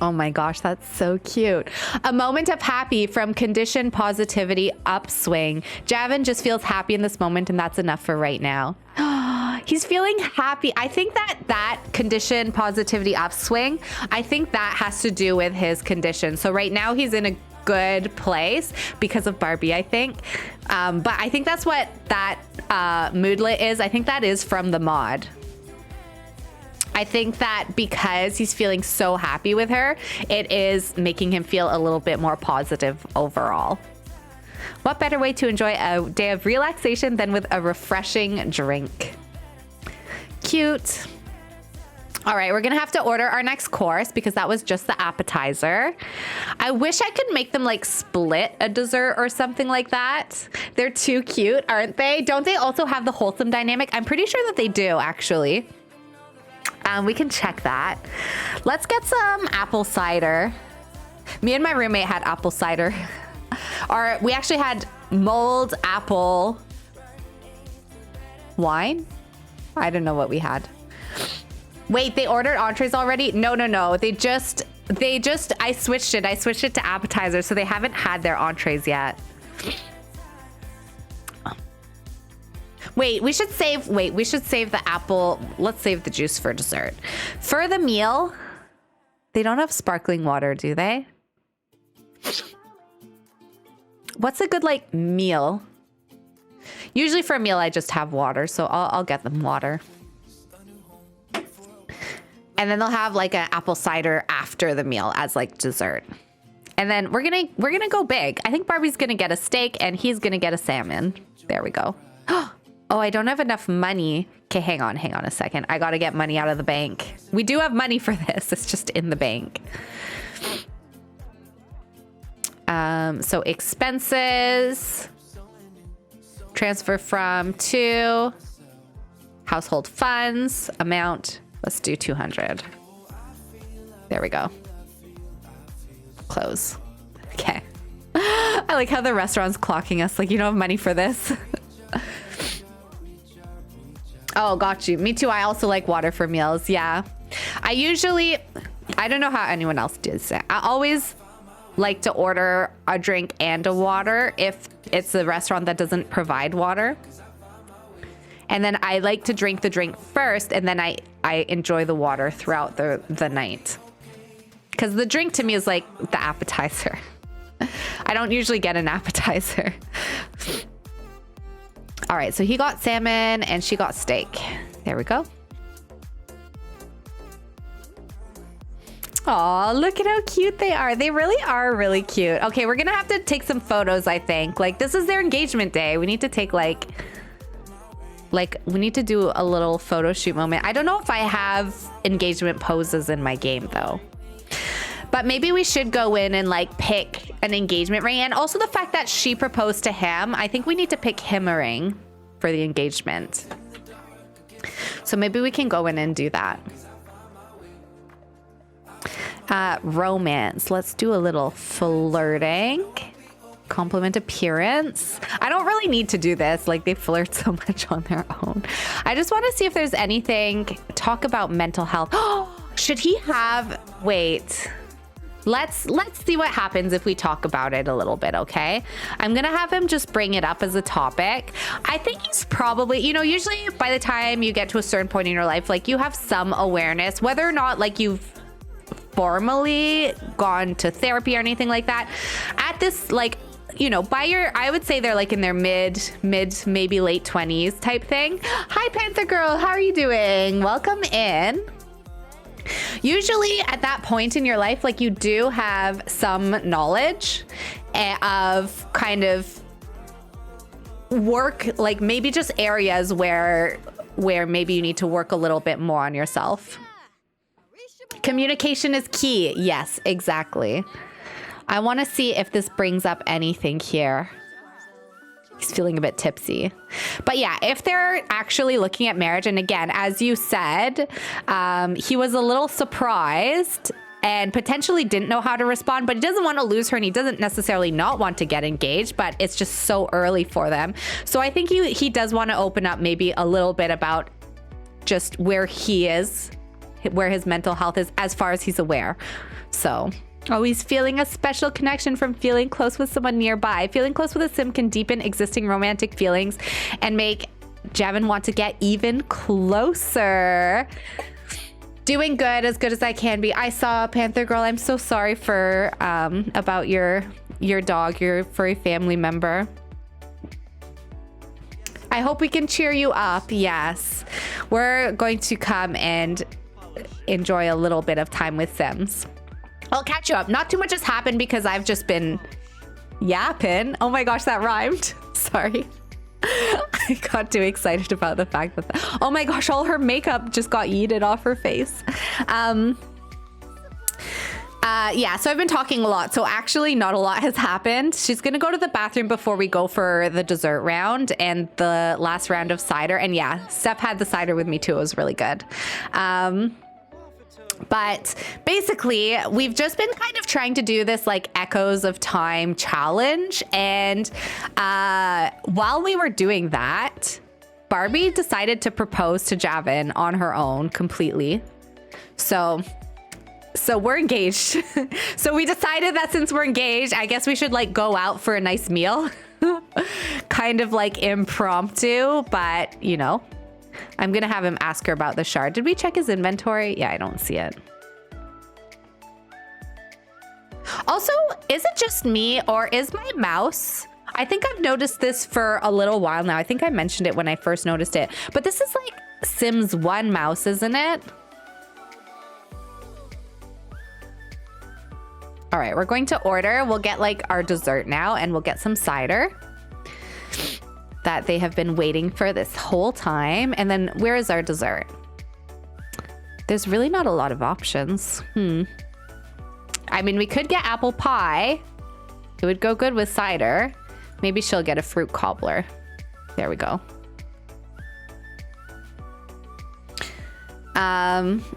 Oh my gosh, that's so cute. A moment of happy from condition positivity upswing. Javin just feels happy in this moment, and that's enough for right now. He's feeling happy. I think that condition positivity upswing, I think that has to do with his condition. So right now he's in a good place because of Barbie, I think. But I think that's what that moodlet is. I think that is from the mod. I think that because he's feeling so happy with her, it is making him feel a little bit more positive overall. What better way to enjoy a day of relaxation than with a refreshing drink? Cute. All right, we're gonna have to order our next course because that was just the appetizer. I wish I could make them like split a dessert or something like that. They're too cute, aren't they? Don't they also have the wholesome dynamic? I'm pretty sure that they do, actually. We can check that. Let's get some apple cider. Me and my roommate had apple cider. Or we actually had mulled apple wine. I don't know what we had. Wait, they ordered entrees already? No. They just, I switched it. I switched it to appetizer, so they haven't had their entrees yet. Wait, we should save the apple. Let's save the juice for dessert. For the meal, they don't have sparkling water, do they? What's a good, like, meal? Usually for a meal, I just have water, so I'll get them water. And then they'll have, like, an apple cider after the meal as, like, dessert. And then we're gonna go big. I think Barbie's gonna get a steak, and he's gonna get a salmon. There we go. Oh, I don't have enough money. Okay, hang on a second. I gotta get money out of the bank. We do have money for this. It's just in the bank. So expenses. Transfer from to. Household funds. Amount. Let's do 200. There we go. Close. Okay. I like how the restaurant's clocking us. Like, you don't have money for this. Oh, got you. Me too. I also like water for meals. Yeah. I don't know how anyone else does it. I always like to order a drink and a water if it's a restaurant that doesn't provide water. And then I like to drink the drink first, and then I enjoy the water throughout the night. Because the drink to me is like the appetizer. I don't usually get an appetizer. All right, so he got salmon and she got steak. There we go. Aw, look at how cute they are. They really are really cute. Okay, we're gonna have to take some photos, I think. Like, this is their engagement day. We need to take like we need to do a little photo shoot moment. I don't know if I have engagement poses in my game though. But maybe we should go in and like pick an engagement ring. And also the fact that she proposed to him, I think we need to pick him a ring for the engagement. So maybe we can go in and do that. Romance. Let's do a little flirting. Compliment appearance. I don't really need to do this. Like, they flirt so much on their own. I just want to see if there's anything. Talk about mental health. Should he have... Wait. Let's see what happens if we talk about it a little bit, okay? I'm gonna have him just bring it up as a topic. I think he's probably, you know, usually by the time you get to a certain point in your life, like, you have some awareness, whether or not, like, you've formally gone to therapy or anything like that. At this, like, you know, I would say they're like in their mid, maybe late 20s type thing. Hi, Panther Girl. How are you doing? Welcome in. Usually at that point in your life, like you do have some knowledge of kind of work, like maybe just areas where maybe you need to work a little bit more on yourself. Communication is key. Yes, exactly. I want to see if this brings up anything here. He's feeling a bit tipsy. But yeah, if they're actually looking at marriage, and again, as you said, he was a little surprised and potentially didn't know how to respond, but he doesn't want to lose her and he doesn't necessarily not want to get engaged, but it's just so early for them. So I think he does want to open up maybe a little bit about just where he is, where his mental health is, as far as he's aware. So... oh, he's feeling a special connection from feeling close with someone nearby. Feeling close with a sim can deepen existing romantic feelings and make Javin want to get even closer. Doing good as I can be. I saw Panther Girl. I'm so sorry for about your dog, your furry family member. I hope we can cheer you up. Yes. We're going to come and enjoy a little bit of time with Sims. I'll catch you up. Not too much has happened because I've just been yapping. Oh my gosh, that rhymed. Sorry. I got too excited about the fact that, oh my gosh, all her makeup just got yeeted off her face. Yeah, so I've been talking a lot. So actually not a lot has happened. She's going to go to the bathroom before we go for the dessert round and the last round of cider. And yeah, Steph had the cider with me too. It was really good. But basically, we've just been kind of trying to do this like Echoes of Time challenge. And while we were doing that, Barbie decided to propose to Javin on her own completely. So we're engaged. So we decided that since we're engaged, I guess we should like go out for a nice meal. Kind of like impromptu, but you know. I'm gonna have him ask her about the shard. Did we check his inventory? Yeah, I don't see it. Also, is it just me or is my mouse? I think I've noticed this for a little while now. I think I mentioned it when I first noticed it, but this is like Sims 1 mouse, isn't it? All right, we're going to order. We'll get like our dessert now and we'll get some cider that they have been waiting for this whole time. And then where is our dessert? There's really not a lot of options. I mean, we could get apple pie. It would go good with cider. Maybe she'll get a fruit cobbler. There we go.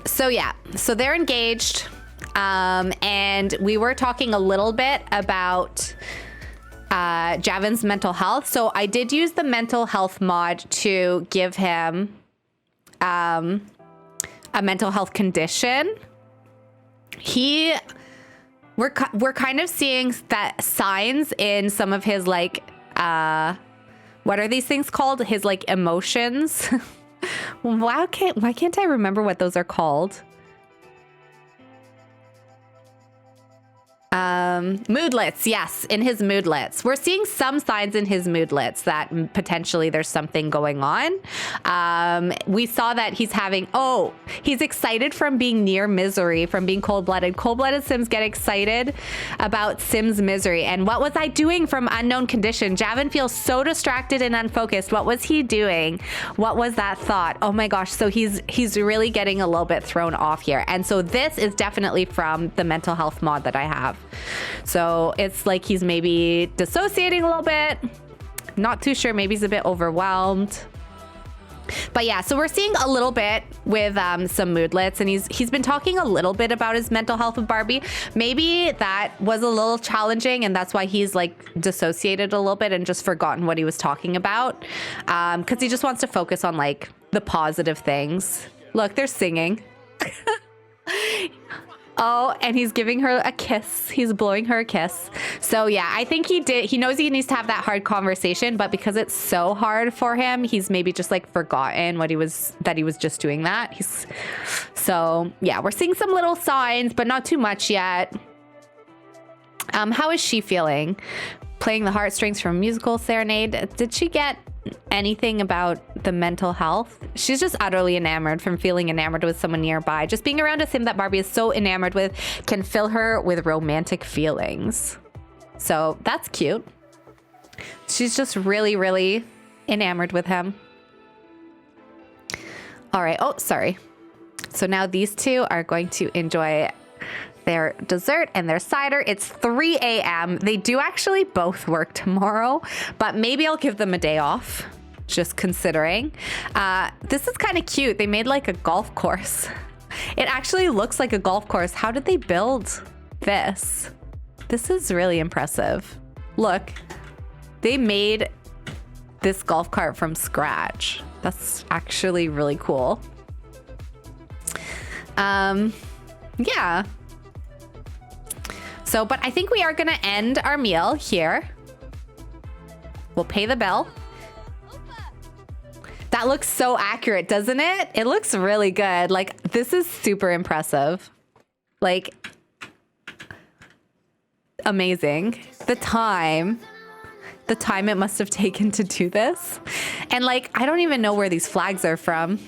So yeah, so they're engaged. And we were talking a little bit about Javin's mental health. So I did use the mental health mod to give him a mental health condition. We're kind of seeing that signs in some of his like what are these things called? His like emotions. Why can't I remember what those are called? Moodlets, yes, in his moodlets. We're seeing some signs in his moodlets that potentially there's something going on. We saw that he's excited from being near misery, from being cold-blooded. Cold-blooded Sims get excited about Sims misery. And what was I doing from unknown condition? Javin feels so distracted and unfocused. What was he doing? What was that thought? Oh my gosh. So he's really getting a little bit thrown off here. And so this is definitely from the mental health mod that I have. So it's like he's maybe dissociating a little bit. Not too sure. Maybe he's a bit overwhelmed. But yeah, so we're seeing a little bit with some moodlets, and he's been talking a little bit about his mental health with Barbie. Maybe that was a little challenging, and that's why he's like dissociated a little bit and just forgotten what he was talking about, because he just wants to focus on like the positive things. Look, they're singing. Oh, and he's giving her a kiss. He's blowing her a kiss. So yeah, I think he knows he needs to have that hard conversation, but because it's so hard for him, he's maybe just like forgotten that he was just doing that. So yeah, we're seeing some little signs, but not too much yet. How is she feeling? Playing the heartstrings from a musical serenade. Did she get anything about the mental health. She's just utterly enamored from feeling enamored with someone nearby. Just being around a sim that Barbie is so enamored with can fill her with romantic feelings. So that's cute. She's just really, really enamored with him. All right. Oh, sorry. So now these two are going to enjoy their dessert and their cider. It's 3 a.m. They do actually both work tomorrow, but maybe I'll give them a day off, just considering. This is kind of cute. They made like a golf course. It actually looks like a golf course. How did they build this? This is really impressive. Look, they made this golf cart from scratch. That's actually really cool. Yeah. So, but I think we are gonna end our meal here. We'll pay the bill. That looks so accurate, doesn't it? It looks really good. Like, this is super impressive. Like, amazing. The time it must have taken to do this. And like, I don't even know where these flags are from.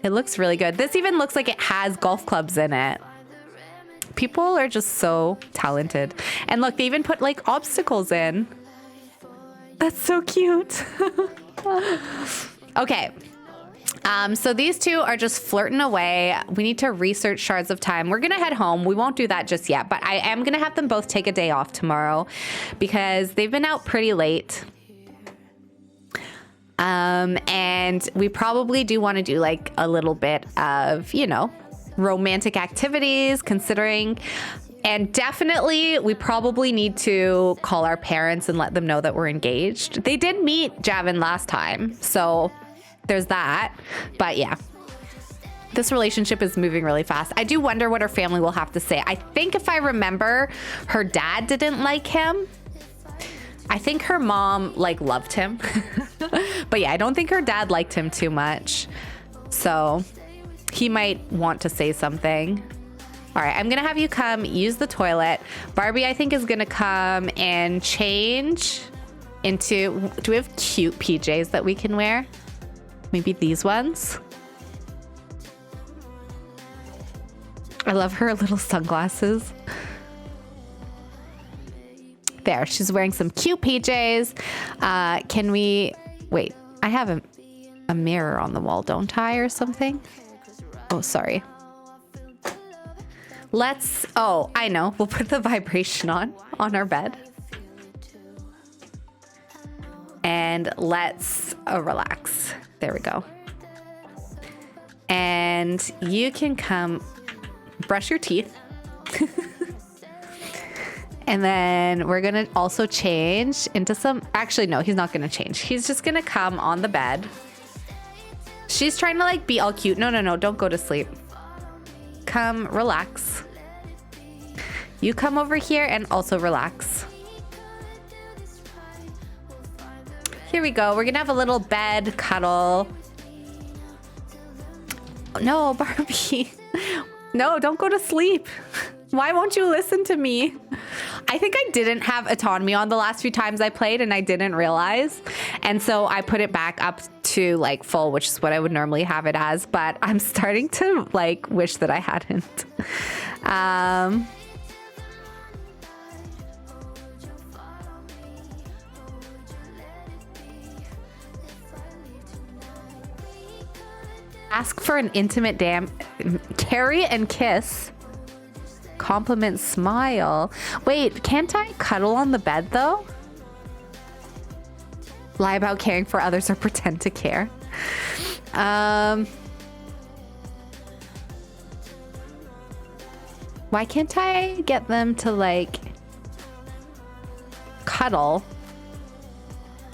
It looks really good. This even looks like it has golf clubs in it. People are just so talented. And look, they even put like obstacles in. That's so cute. Okay. So these two are just flirting away. We need to research shards of time. We're gonna head home. We won't do that just yet, but I am gonna have them both take a day off tomorrow because they've been out pretty late. And we probably do want to do like a little bit of, you know, romantic activities, considering, and definitely we probably need to call our parents and let them know that we're engaged. They did meet Javin last time, so there's that. But yeah, this relationship is moving really fast. I do wonder what her family will have to say. I think if I remember, her dad didn't like him. I think her mom like loved him. But yeah, I don't think her dad liked him too much. So he might want to say something. All right, I'm gonna have you come use the toilet. Barbie, I think, is gonna come and change into, do we have cute PJs that we can wear? Maybe these ones. I love her little sunglasses. There, she's wearing some cute PJs. Can we, wait, I have a mirror on the wall, don't I, or something? Oh, sorry. Let's, oh, I know. We'll put the vibration on our bed. And let's relax. There we go. And you can come brush your teeth. And then we're gonna also change into some, actually no, he's not gonna change. He's just gonna come on the bed. She's trying to like be all cute. No, no, no, don't go to sleep. Come, relax. You come over here and also relax. Here we go. We're gonna have a little bed cuddle. No, Barbie. No, don't go to sleep. Why won't you listen to me? I think I didn't have autonomy on the last few times I played and I didn't realize. And so I put it back up to like full, which is what I would normally have it as, but I'm starting to like wish that I hadn't. Ask for an intimate carry and kiss. Compliment, smile. Wait, can't I cuddle on the bed though? Lie about caring for others or pretend to care. Why can't I get them to like cuddle?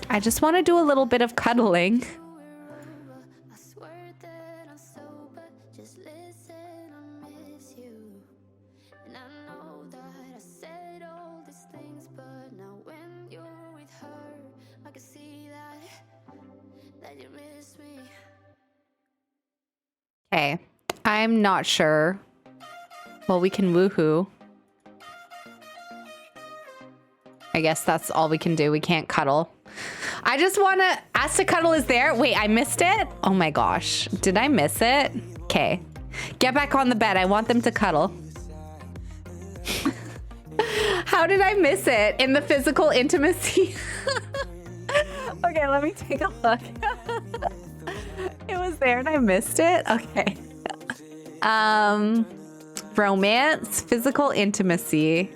I just want to do a little bit of cuddling. Okay, I'm not sure. Well, we can woohoo. I guess that's all we can do. We can't cuddle. I just want to ask to cuddle is there. Wait, I missed it? Oh my gosh. Did I miss it? Okay. Get back on the bed. I want them to cuddle. How did I miss it? In the physical intimacy? Okay, let me take a look. It was there and I missed it? Okay. Romance, physical intimacy.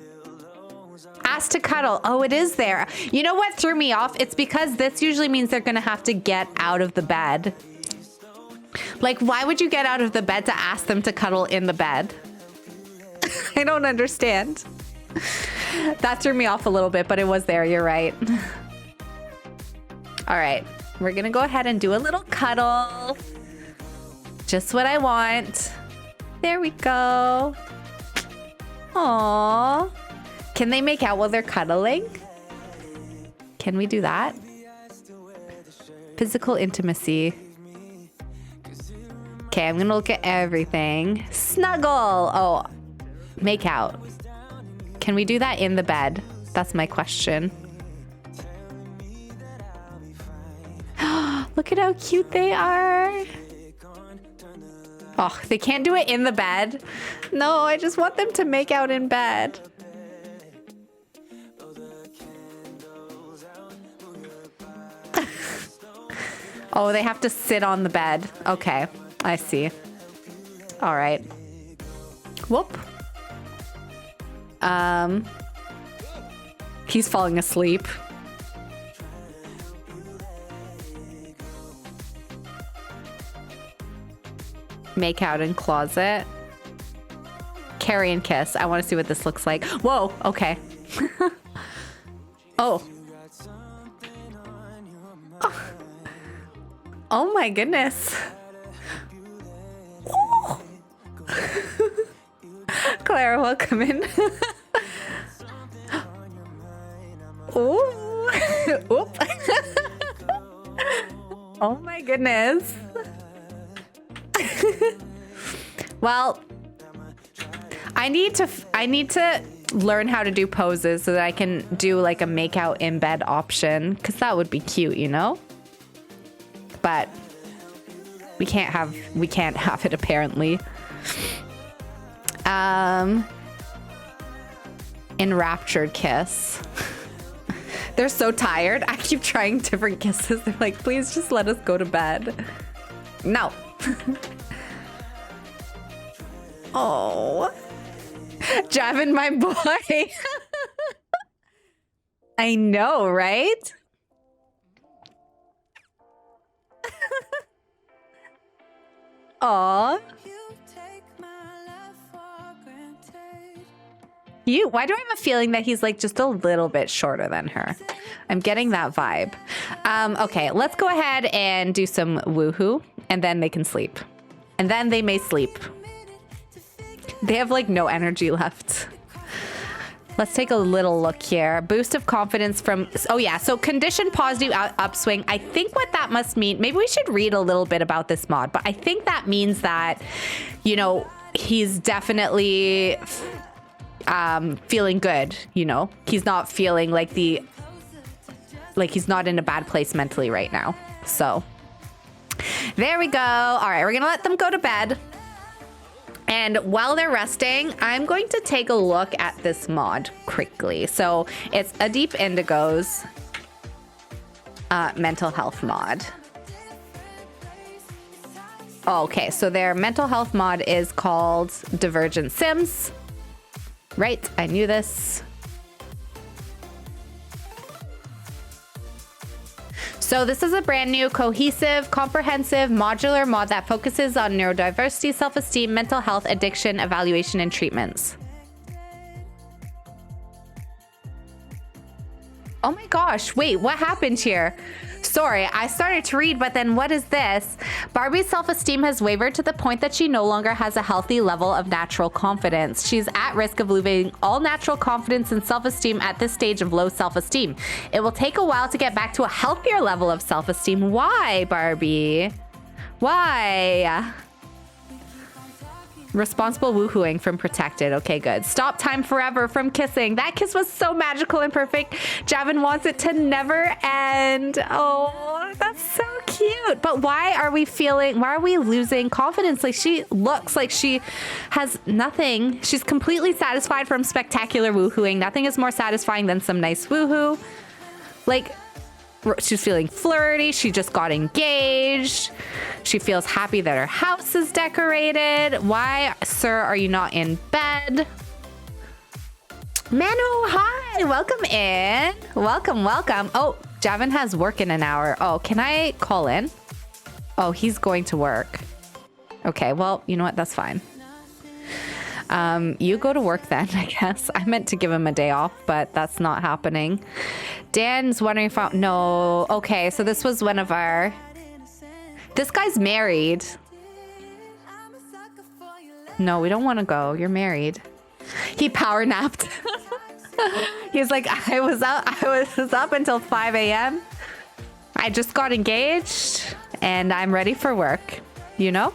Ask to cuddle. Oh, it is there. You know what threw me off? It's because this usually means they're gonna have to get out of the bed. Like, why would you get out of the bed to ask them to cuddle in the bed? I don't understand. That threw me off a little bit, but it was there. You're right. All right, we're gonna go ahead and do a little cuddle. Just what I want. There we go. Aww. Can they make out while they're cuddling? Can we do that? Physical intimacy. Okay, I'm gonna look at everything. Snuggle. Oh, make out. Can we do that in the bed? That's my question. Look at how cute they are. Oh, they can't do it in the bed. No, I just want them to make out in bed. Oh, they have to sit on the bed. Okay, I see. All right. Whoop. He's falling asleep. Make out in closet. Carry and kiss. I want to see what this looks like. Whoa, okay. Oh. Oh my goodness. Claire, welcome in. Ooh. Oop. Oh my goodness. Well, I need to learn how to do poses so that I can do like a make out in bed option, because that would be cute, you know? But we can't have it apparently. Enraptured kiss. They're so tired. I keep trying different kisses. They're like, please just let us go to bed. No. Oh. Javin, my boy. I know, right? Aw. Why do I have a feeling that he's like just a little bit shorter than her? I'm getting that vibe. Okay, let's go ahead and do some woohoo, and then they can sleep. And then they may sleep. They have like no energy left. Let's take a little look here. Boost of confidence from, oh yeah, so condition positive upswing. I think what that must mean, maybe we should read a little bit about this mod, but I think that means that, you know, he's definitely feeling good, you know? He's not feeling like he's not in a bad place mentally right now. So there we go. All right, we're gonna let them go to bed. And while they're resting, I'm going to take a look at this mod quickly. So it's a Deep Indigo's mental health mod. Okay, so their mental health mod is called Divergent Sims. Right, I knew this. So this is a brand new, cohesive, comprehensive, modular mod that focuses on neurodiversity, self-esteem, mental health, addiction, evaluation, and treatments. Oh my gosh, wait, what happened here? Sorry, I started to read, but then what is this? Barbie's self-esteem has wavered to the point that she no longer has a healthy level of natural confidence. She's at risk of losing all natural confidence and self-esteem at this stage of low self-esteem. It will take a while to get back to a healthier level of self-esteem. Why, Barbie? Why? Responsible woohooing from protected. Okay, good. Stop time forever from kissing. That kiss was so magical and perfect. Javin wants it to never end. Oh, that's so cute. But why are we losing confidence? Like, she looks like she has nothing. She's completely satisfied from spectacular woohooing. Nothing is more satisfying than some nice woohoo. Like, she's feeling flirty. She just got engaged. She feels happy that her house is decorated. Why, sir, are you not in bed? Manu, hi. Welcome in. Welcome, welcome. Oh, Javin has work in an hour. Oh, can I call in? Oh, he's going to work. Okay, well, you know what? That's fine. You go to work then, I guess. I meant to give him a day off, but that's not happening. Dan's wondering if no. Okay, so this was one of our... This guy's married. No, we don't want to go. You're married. He power napped. He's like, I was up until 5 a.m. I just got engaged and I'm ready for work, you know?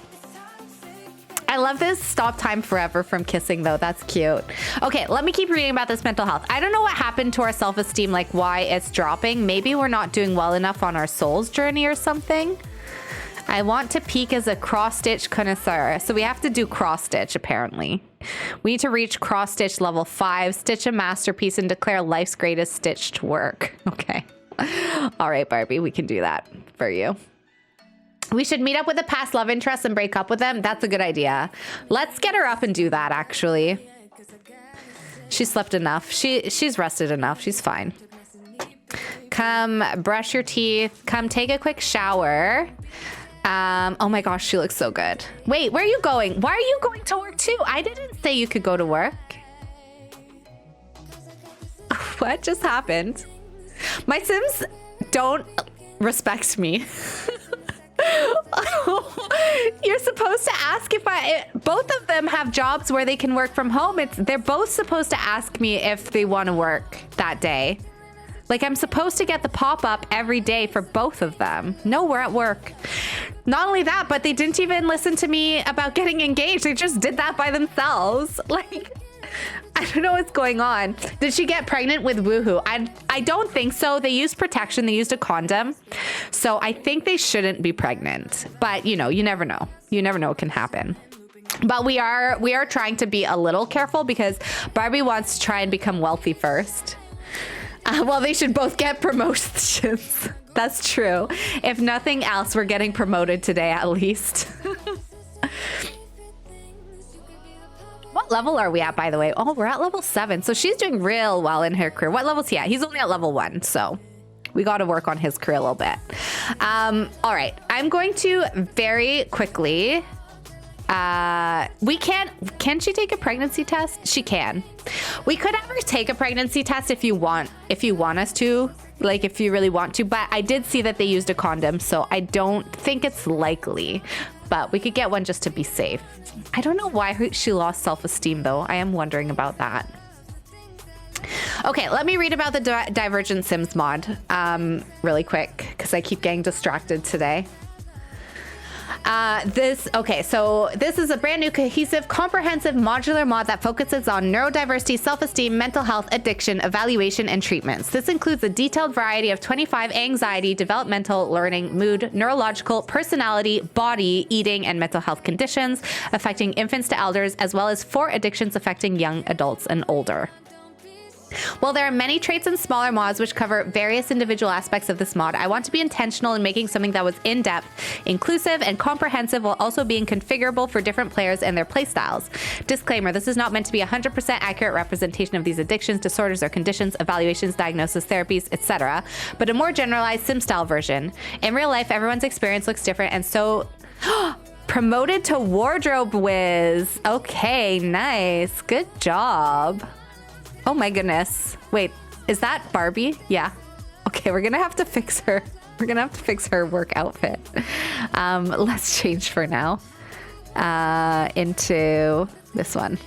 I love this stop time forever from kissing though. That's cute. Okay, let me keep reading about this mental health. I don't know what happened to our self-esteem, like why it's dropping. Maybe we're not doing well enough on our soul's journey or something. I want to peak as a cross-stitch connoisseur. So we have to do cross-stitch apparently. We need to reach cross-stitch level 5, stitch a masterpiece and declare life's greatest stitched work. Okay. All right, Barbie, we can do that for you. We should meet up with a past love interest and break up with them. That's a good idea. Let's get her up and do that, actually. She slept enough. She's rested enough. She's fine. Come brush your teeth. Come take a quick shower. Oh my gosh, she looks so good. Wait, where are you going? Why are you going to work too? I didn't say you could go to work. What just happened? My Sims don't respect me. You're supposed to ask if both of them have jobs where they can work from home. They're both supposed to ask me if they want to work that day. Like, I'm supposed to get the pop-up every day for both of them. No, we're at work. Not only that, but they didn't even listen to me about getting engaged. They just did that by themselves. Like, I don't know what's going on. Did she get pregnant with woohoo? I don't think so. They used protection. They used a condom. So I think they shouldn't be pregnant. But, you know, you never know. You never know what can happen. But we are trying to be a little careful because Barbie wants to try and become wealthy first. Well, they should both get promotions. That's true. If nothing else, we're getting promoted today at least. What level are we at, by the way? Oh, we're at level 7. So she's doing real well in her career. What level is he at? He's only at level 1. So we got to work on his career a little bit. All right. I'm going to very quickly... can she take a pregnancy test? She can. We could have her take a pregnancy test if you want us to, like if you really want to, but I did see that they used a condom, so I don't think it's likely, but we could get one just to be safe. I don't know why she lost self-esteem though. I am wondering about that. Okay, let me read about the Divergent Sims mod really quick because I keep getting distracted today. So this is a brand new cohesive, comprehensive, modular mod that focuses on neurodiversity, self-esteem, mental health, addiction, evaluation, and treatments. This includes a detailed variety of 25 anxiety, developmental, learning, mood, neurological, personality, body, eating, and mental health conditions affecting infants to elders, as well as 4 addictions affecting young adults and older. While there are many traits and smaller mods which cover various individual aspects of this mod, I want to be intentional in making something that was in-depth, inclusive, and comprehensive while also being configurable for different players and their playstyles. Disclaimer, this is not meant to be a 100% accurate representation of these addictions, disorders, or conditions, evaluations, diagnosis, therapies, etc., but a more generalized sim-style version. In real life, everyone's experience looks different, and so... Promoted to wardrobe whiz. Okay, nice. Good job. Oh my goodness. Wait, is that Barbie? Yeah. Okay, we're gonna have to fix her. We're gonna have to fix her work outfit. Let's change for now into this one.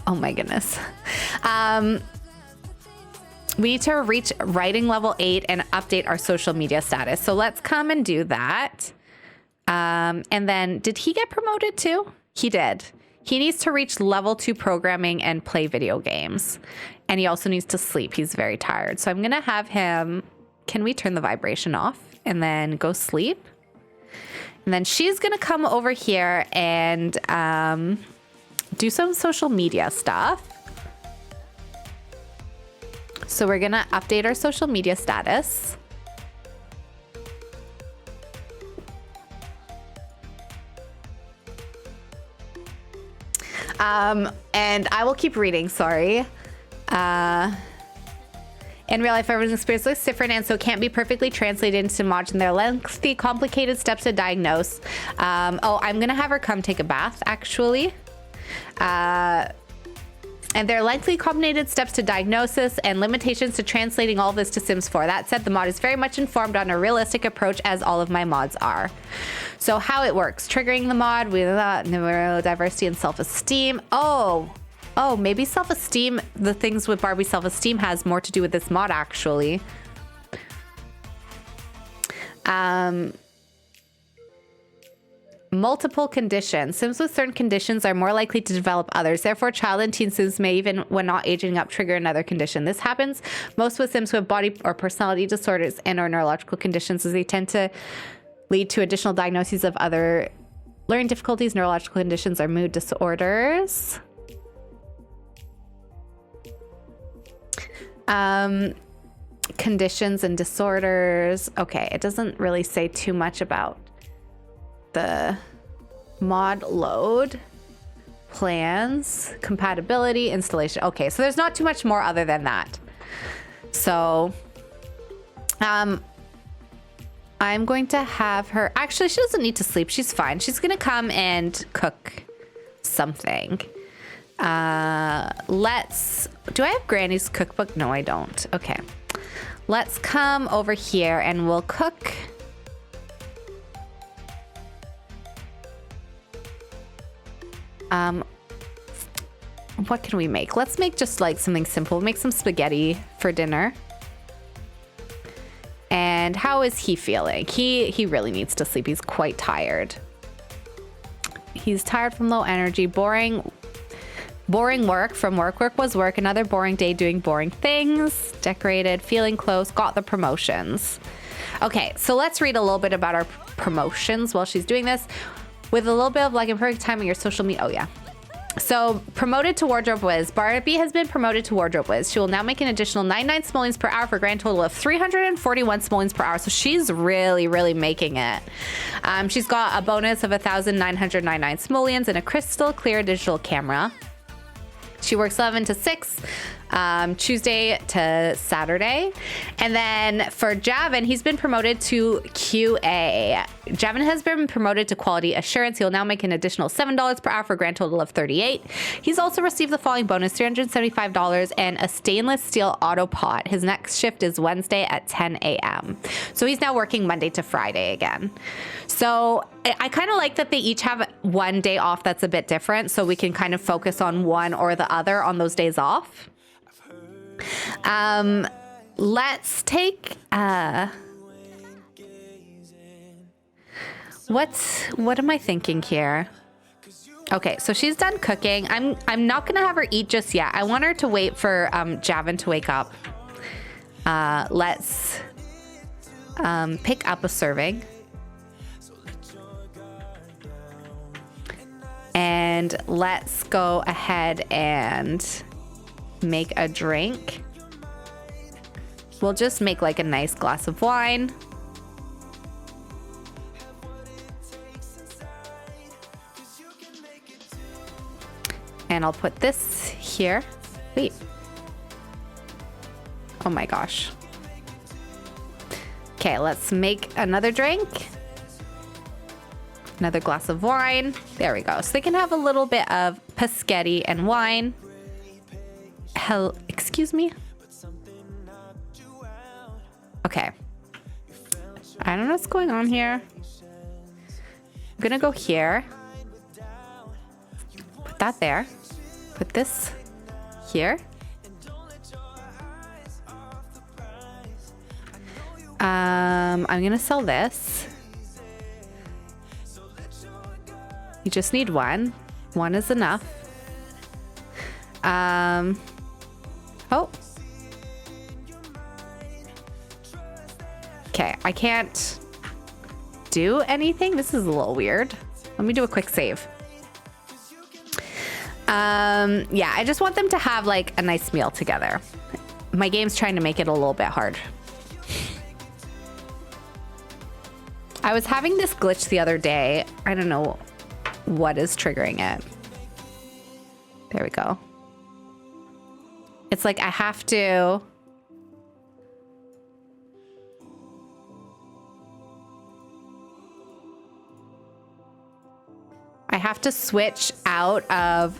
Oh my goodness. We need to reach writing level 8 and update our social media status. So let's come and do that. And then did he get promoted too? He did. He needs to reach level 2 programming and play video games. And he also needs to sleep. He's very tired. So I'm going to have him, can we turn the vibration off and then go sleep? And then she's going to come over here and do some social media stuff. So we're going to update our social media status. And I will keep reading, sorry. In real life, everyone's experience looks different, and so it can't be perfectly translated into mods and their lengthy, complicated steps to diagnose. Oh, I'm going to have her come take a bath, actually. And there are lengthy, complicated steps to diagnosis and limitations to translating all this to Sims 4. That said, the mod is very much informed on a realistic approach, as all of my mods are. So how it works, triggering the mod with neurodiversity and self-esteem. Oh, maybe self-esteem, the things with Barbie self-esteem has more to do with this mod, actually. Multiple conditions. Sims with certain conditions are more likely to develop others. Therefore, child and teen Sims may, even when not aging up, trigger another condition. This happens most with Sims with body or personality disorders and or neurological conditions, as they tend to lead to additional diagnoses of other learning difficulties, neurological conditions, or mood disorders. Conditions and disorders. Okay, it doesn't really say too much about the mod load, plans, compatibility, installation. Okay, so there's not too much more other than that. So I'm going to have her, actually she doesn't need to sleep, she's fine. She's gonna come and cook something. Do I have Granny's cookbook? No, I don't. Okay, let's come over here and we'll cook. What can we make? Let's make just like something simple. Make some spaghetti for dinner. And how is he feeling? He really needs to sleep. He's quite tired. He's tired from low energy, boring work. From work was work. Another boring day doing boring things. Decorated, feeling close, got the promotions. Okay, so let's read a little bit about our promotions while she's doing this. With a little bit of like in perfect timing, your social media. Oh yeah. So promoted to Wardrobe Whiz. Barbie has been promoted to Wardrobe Whiz. She will now make an additional 99 simoleons per hour for a grand total of 341 simoleons per hour. So she's really, really making it. She's got a bonus of 1,999 simoleons and a crystal clear digital camera. She works 11 to 6, Tuesday to Saturday. And then for Javin, he's been promoted to QA. Javin has been promoted to Quality Assurance. He'll now make an additional $7 per hour for a grand total of 38. He's also received the following bonus, $375 and a stainless steel auto pot. His next shift is Wednesday at 10 a.m. So he's now working Monday to Friday again. So I kind of like that they each have one day off that's a bit different, so we can kind of focus on one or the other on those days off. Let's take what am I thinking here? Okay, so she's done cooking. I'm not gonna have her eat just yet. I want her to wait for Javin to wake up. Let's pick up a serving. And let's go ahead and make a drink. We'll just make like a nice glass of wine. And I'll put this here. Wait. Oh my gosh. Okay, let's make another drink. Another glass of wine. There we go. So they can have a little bit of paschetti and wine. Hell, excuse me. Okay. I don't know what's going on here. I'm gonna go here. Put that there. Put this here. I'm gonna sell this. You just need one. One is enough. Oh. Okay, I can't do anything. This is a little weird. Let me do a quick save. Yeah, I just want them to have like a nice meal together. My game's trying to make it a little bit hard. I was having this glitch the other day. I don't know what is triggering it. There we go. It's like I have to... switch out of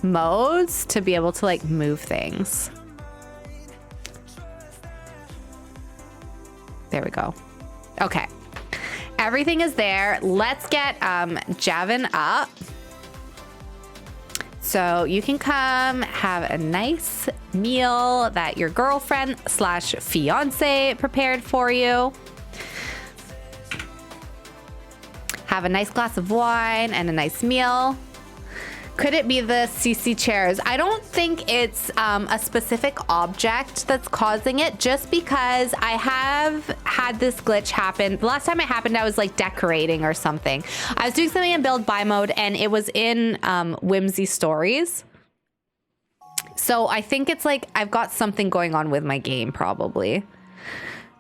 modes to be able to like move things. There we go. Okay. Everything is there. Let's get Javin up. So you can come have a nice meal that your girlfriend / fiance prepared for you. Have a nice glass of wine and a nice meal. Could it be the CC chairs? I don't think it's a specific object that's causing it, just because I have had this glitch happen. The last time it happened, I was like decorating or something. I was doing something in build buy mode and it was in Whimsy Stories. So I think it's like I've got something going on with my game probably.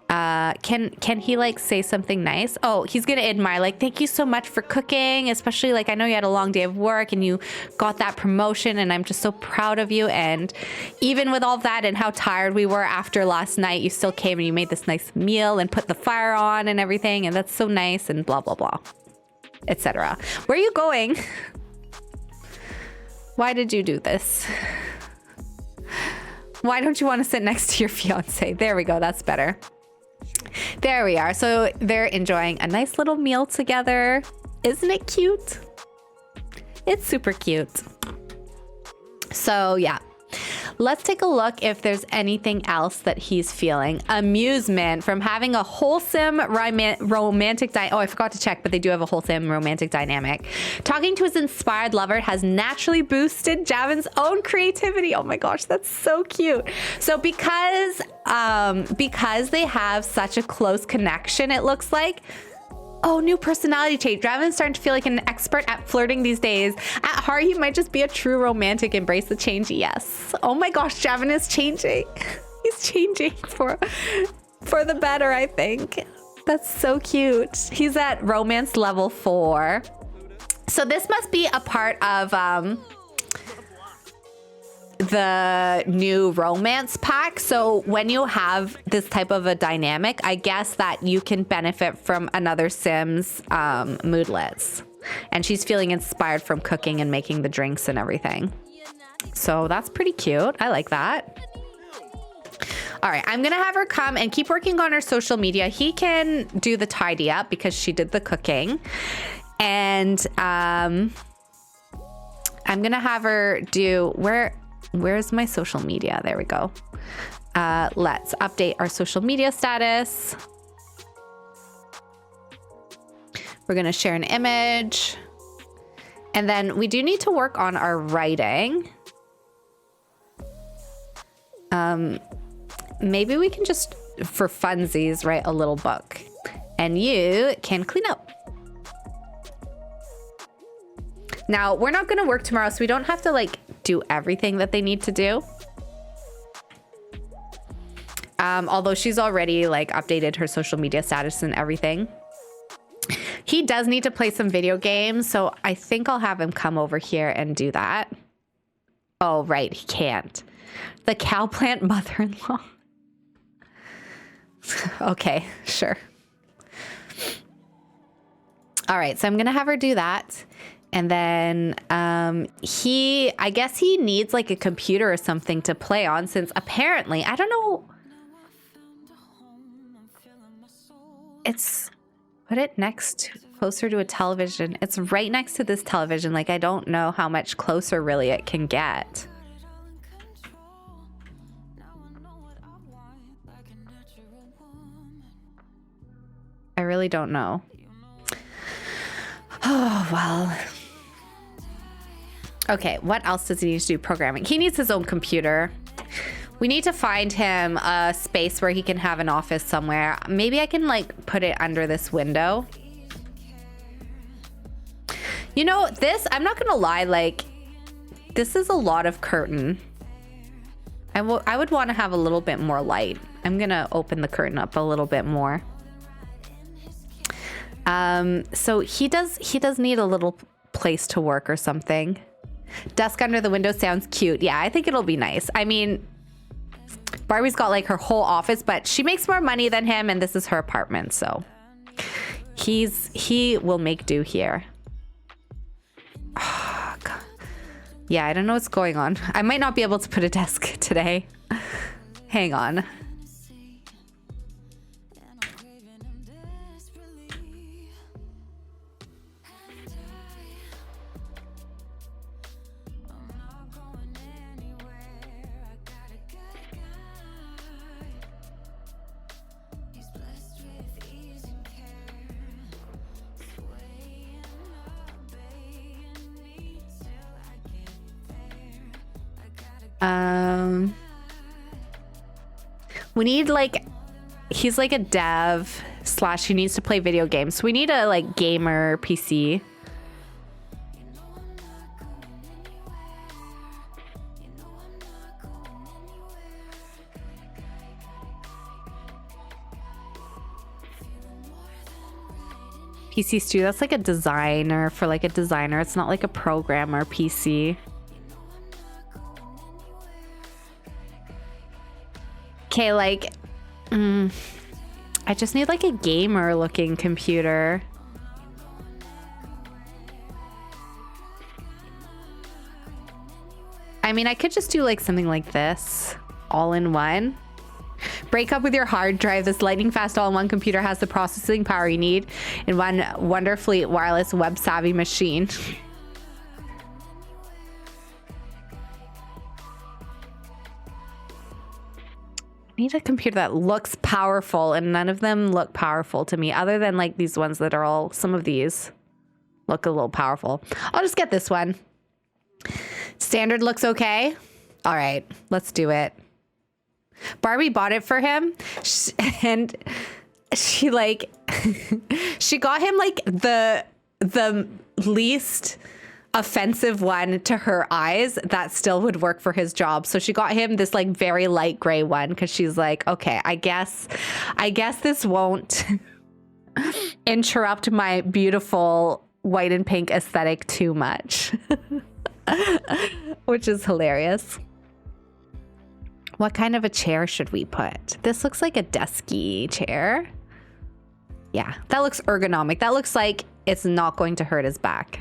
Can he like say something nice? Oh, he's gonna admire, like, thank you so much for cooking, especially like I know you had a long day of work and you got that promotion and I'm just so proud of you, and even with all that and how tired we were after last night, you still came and you made this nice meal and put the fire on and everything, and that's so nice, and blah blah blah, etc. Where are you going? Why did you do this? Why don't you want to sit next to your fiance? There we go, that's better. There we are. So they're enjoying a nice little meal together. Isn't it cute? It's super cute. So yeah, let's take a look if there's anything else that he's feeling. Amusement from having a wholesome romantic oh, I forgot to check, but they do have a wholesome romantic dynamic. Talking to his inspired lover has naturally boosted Javin's own creativity. Oh my gosh, that's so cute. So because they have such a close connection, it looks like, oh, new personality trait. Javin's starting to feel like an expert at flirting these days. At heart, he might just be a true romantic. Embrace the change. Yes. Oh my gosh, Javin is changing. He's changing for the better, I think. That's so cute. He's at romance level 4. So this must be a part of the new romance pack. So when you have this type of a dynamic, I guess that you can benefit from another Sims moodlets. And she's feeling inspired from cooking and making the drinks and everything. So that's pretty cute. I like that. All right, I'm gonna have her come and keep working on her social media. He can do the tidy up because she did the cooking. And I'm gonna have her do, where's my social media? There we go. Let's update our social media status. We're gonna share an image. And then we do need to work on our writing. Maybe we can just, for funsies, write a little book. And you can clean up. Now, we're not gonna work tomorrow, so we don't have to like do everything that they need to do. Although she's already like updated her social media status and everything. He does need to play some video games, so I think I'll have him come over here and do that. Oh, right, he can't. The cow plant mother-in-law. Okay, sure. All right, so I'm gonna have her do that. And then I guess he needs like a computer or something to play on, since apparently, I don't know. It's, put it closer to a television. It's right next to this television. Like, I don't know how much closer really it can get. I really don't know. Oh, well. Okay, what else does he need to do programming? He needs his own computer. We need to find him a space where he can have an office somewhere. Maybe I can like put it under this window. You know, this, I'm not gonna lie, like, this is a lot of curtain. I would want to have a little bit more light. I'm gonna open the curtain up a little bit more. So he does need a little place to work or something. Desk under the window sounds cute. Yeah, I think it'll be nice. I mean, Barbie's got like her whole office, but she makes more money than him, and this is her apartment, so he will make do here. Oh, God. Yeah, I don't know what's going on. I might not be able to put a desk today. Hang on. We need like, he's like a dev / he needs to play video games. So we need a like gamer PC. PC Studio, that's like a designer for like a designer. It's not like a programmer PC. Okay, like, I just need like a gamer looking computer. I mean, I could just do like something like this, all in one. Break up with your hard drive. This lightning fast all-in-one computer has the processing power you need in one wonderfully wireless web savvy machine. Need a computer that looks powerful, and none of them look powerful to me other than like these ones that are all, some of these look a little powerful. I'll just get this one. Standard looks okay. All right, let's do it. Barbie bought it for him, and she like she got him like the least offensive one to her eyes that still would work for his job. So she got him this like very light gray one because she's like, okay, I guess this won't interrupt my beautiful white and pink aesthetic too much. Which is hilarious. What kind of a chair should we put? This looks like a desky chair. Yeah, that looks ergonomic. That looks like it's not going to hurt his back.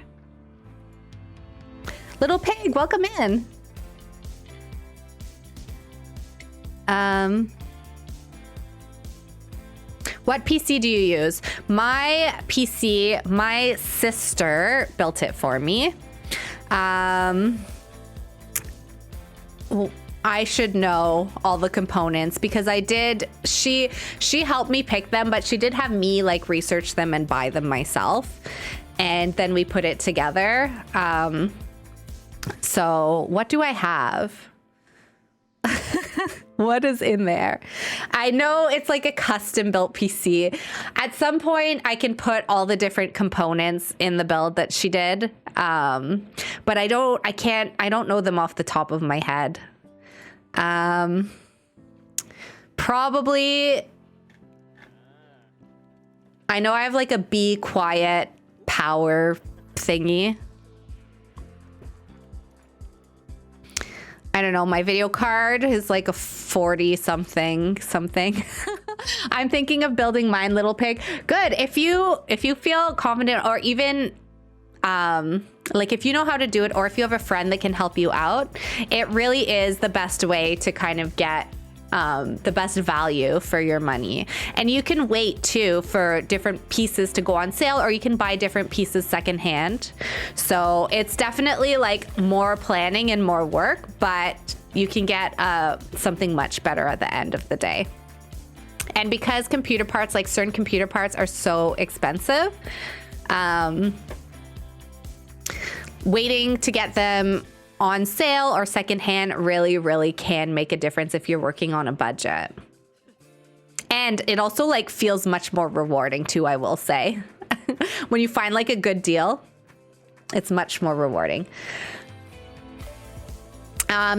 Little pig, welcome in. What PC do you use? My PC, my sister built it for me. Well, I should know all the components because I did, she helped me pick them, but she did have me like research them and buy them myself. And then we put it together. So what do I have? What is in there? I know it's like a custom built PC. At some point I can put all the different components in the build that she did. But I don't know them off the top of my head. Probably, I know I have like a Be Quiet power thingy. I don't know, my video card is like a 40 something. I'm thinking of building mine, Little Pig. Good. If you feel confident, or even like if you know how to do it, or if you have a friend that can help you out, it really is the best way to kind of get the best value for your money. And you can wait too for different pieces to go on sale, or you can buy different pieces secondhand. So it's definitely like more planning and more work, but you can get something much better at the end of the day. And because computer parts, like certain computer parts, are so expensive, waiting to get them on sale or secondhand really, really can make a difference if you're working on a budget. And it also like feels much more rewarding too, I will say. When you find like a good deal, it's much more rewarding.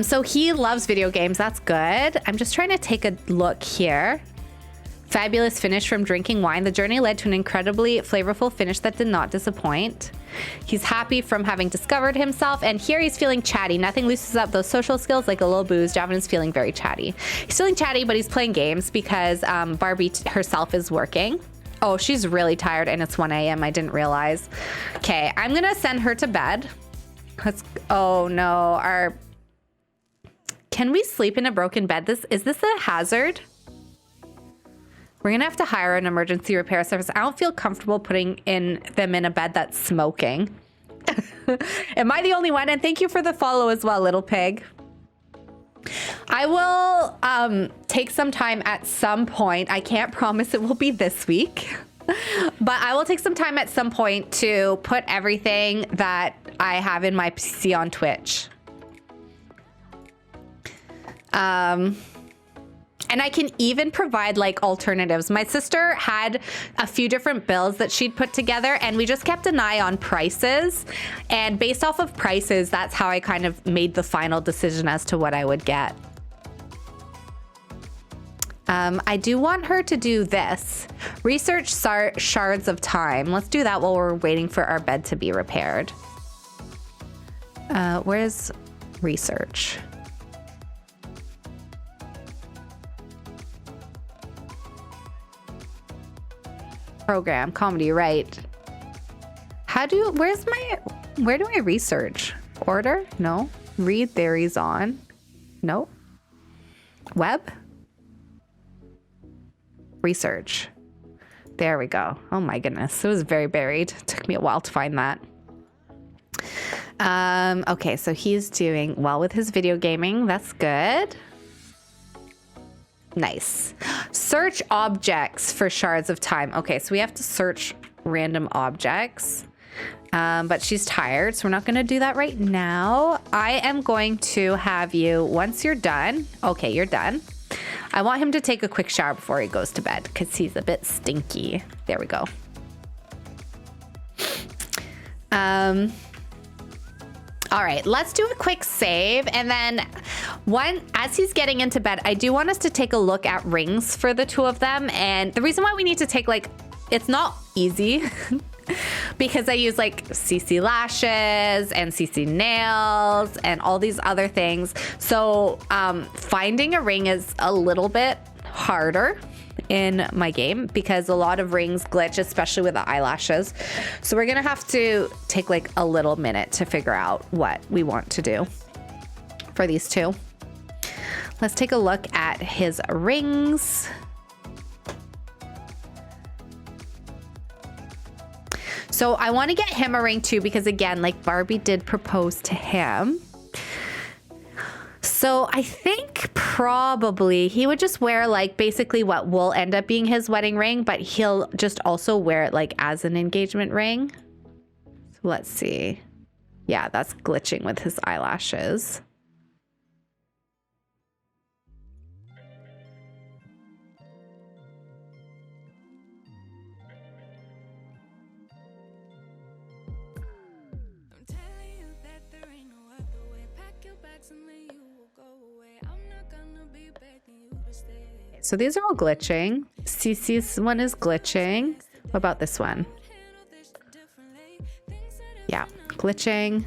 So he loves video games. That's good. I'm just trying to take a look here. Fabulous finish from drinking wine. The journey led to an incredibly flavorful finish that did not disappoint. He's happy from having discovered himself, and here he's feeling chatty. Nothing loosens up those social skills like a little booze. Javin's feeling very chatty. He's feeling chatty, but he's playing games because Barbie herself is working. Oh, she's really tired, and it's 1 a.m. I didn't realize. Okay, I'm gonna send her to bed. Oh no, can we sleep in a broken bed? Is this a hazard? We're gonna have to hire an emergency repair service. I don't feel comfortable putting them in a bed that's smoking. Am I the only one? And thank you for the follow as well, little pig. I will take some time at some point. I can't promise it will be this week, but I will take some time at some point to put everything that I have in my PC on Twitch. And I can even provide like alternatives. My sister had a few different bills that she'd put together, and we just kept an eye on prices. And based off of prices, that's how I kind of made the final decision as to what I would get. I do want her to do this. Research shards of time. Let's do that while we're waiting for our bed to be repaired. Where's research? Program, comedy, right. Where do I research? Order? No. Read theories on? No. Web? Research. There we go. Oh my goodness. It was very buried. It took me a while to find that. Okay, so he's doing well with his video gaming. That's good. Nice. Search objects for shards of time. Okay, so we have to search random objects. But she's tired, so we're not going to do that right now. I am going to have you, once you're done. Okay, you're done. I want him to take a quick shower before he goes to bed because he's a bit stinky. There we go. All right, let's do a quick save. And then as he's getting into bed, I do want us to take a look at rings for the two of them. And the reason why we need to take it's not easy because I use like CC lashes and CC nails and all these other things. So finding a ring is a little bit harder in my game because a lot of rings glitch, especially with the eyelashes. So we're gonna have to take like a little minute to figure out what we want to do for these two. Let's take a look at his rings. So I want to get him a ring too because again, like Barbie did propose to him. So I think probably he would just wear like basically what will end up being his wedding ring, but he'll just also wear it like as an engagement ring. So let's see. Yeah, that's glitching with his eyelashes. So these are all glitching. CC's one is glitching. What about this one? Yeah, glitching.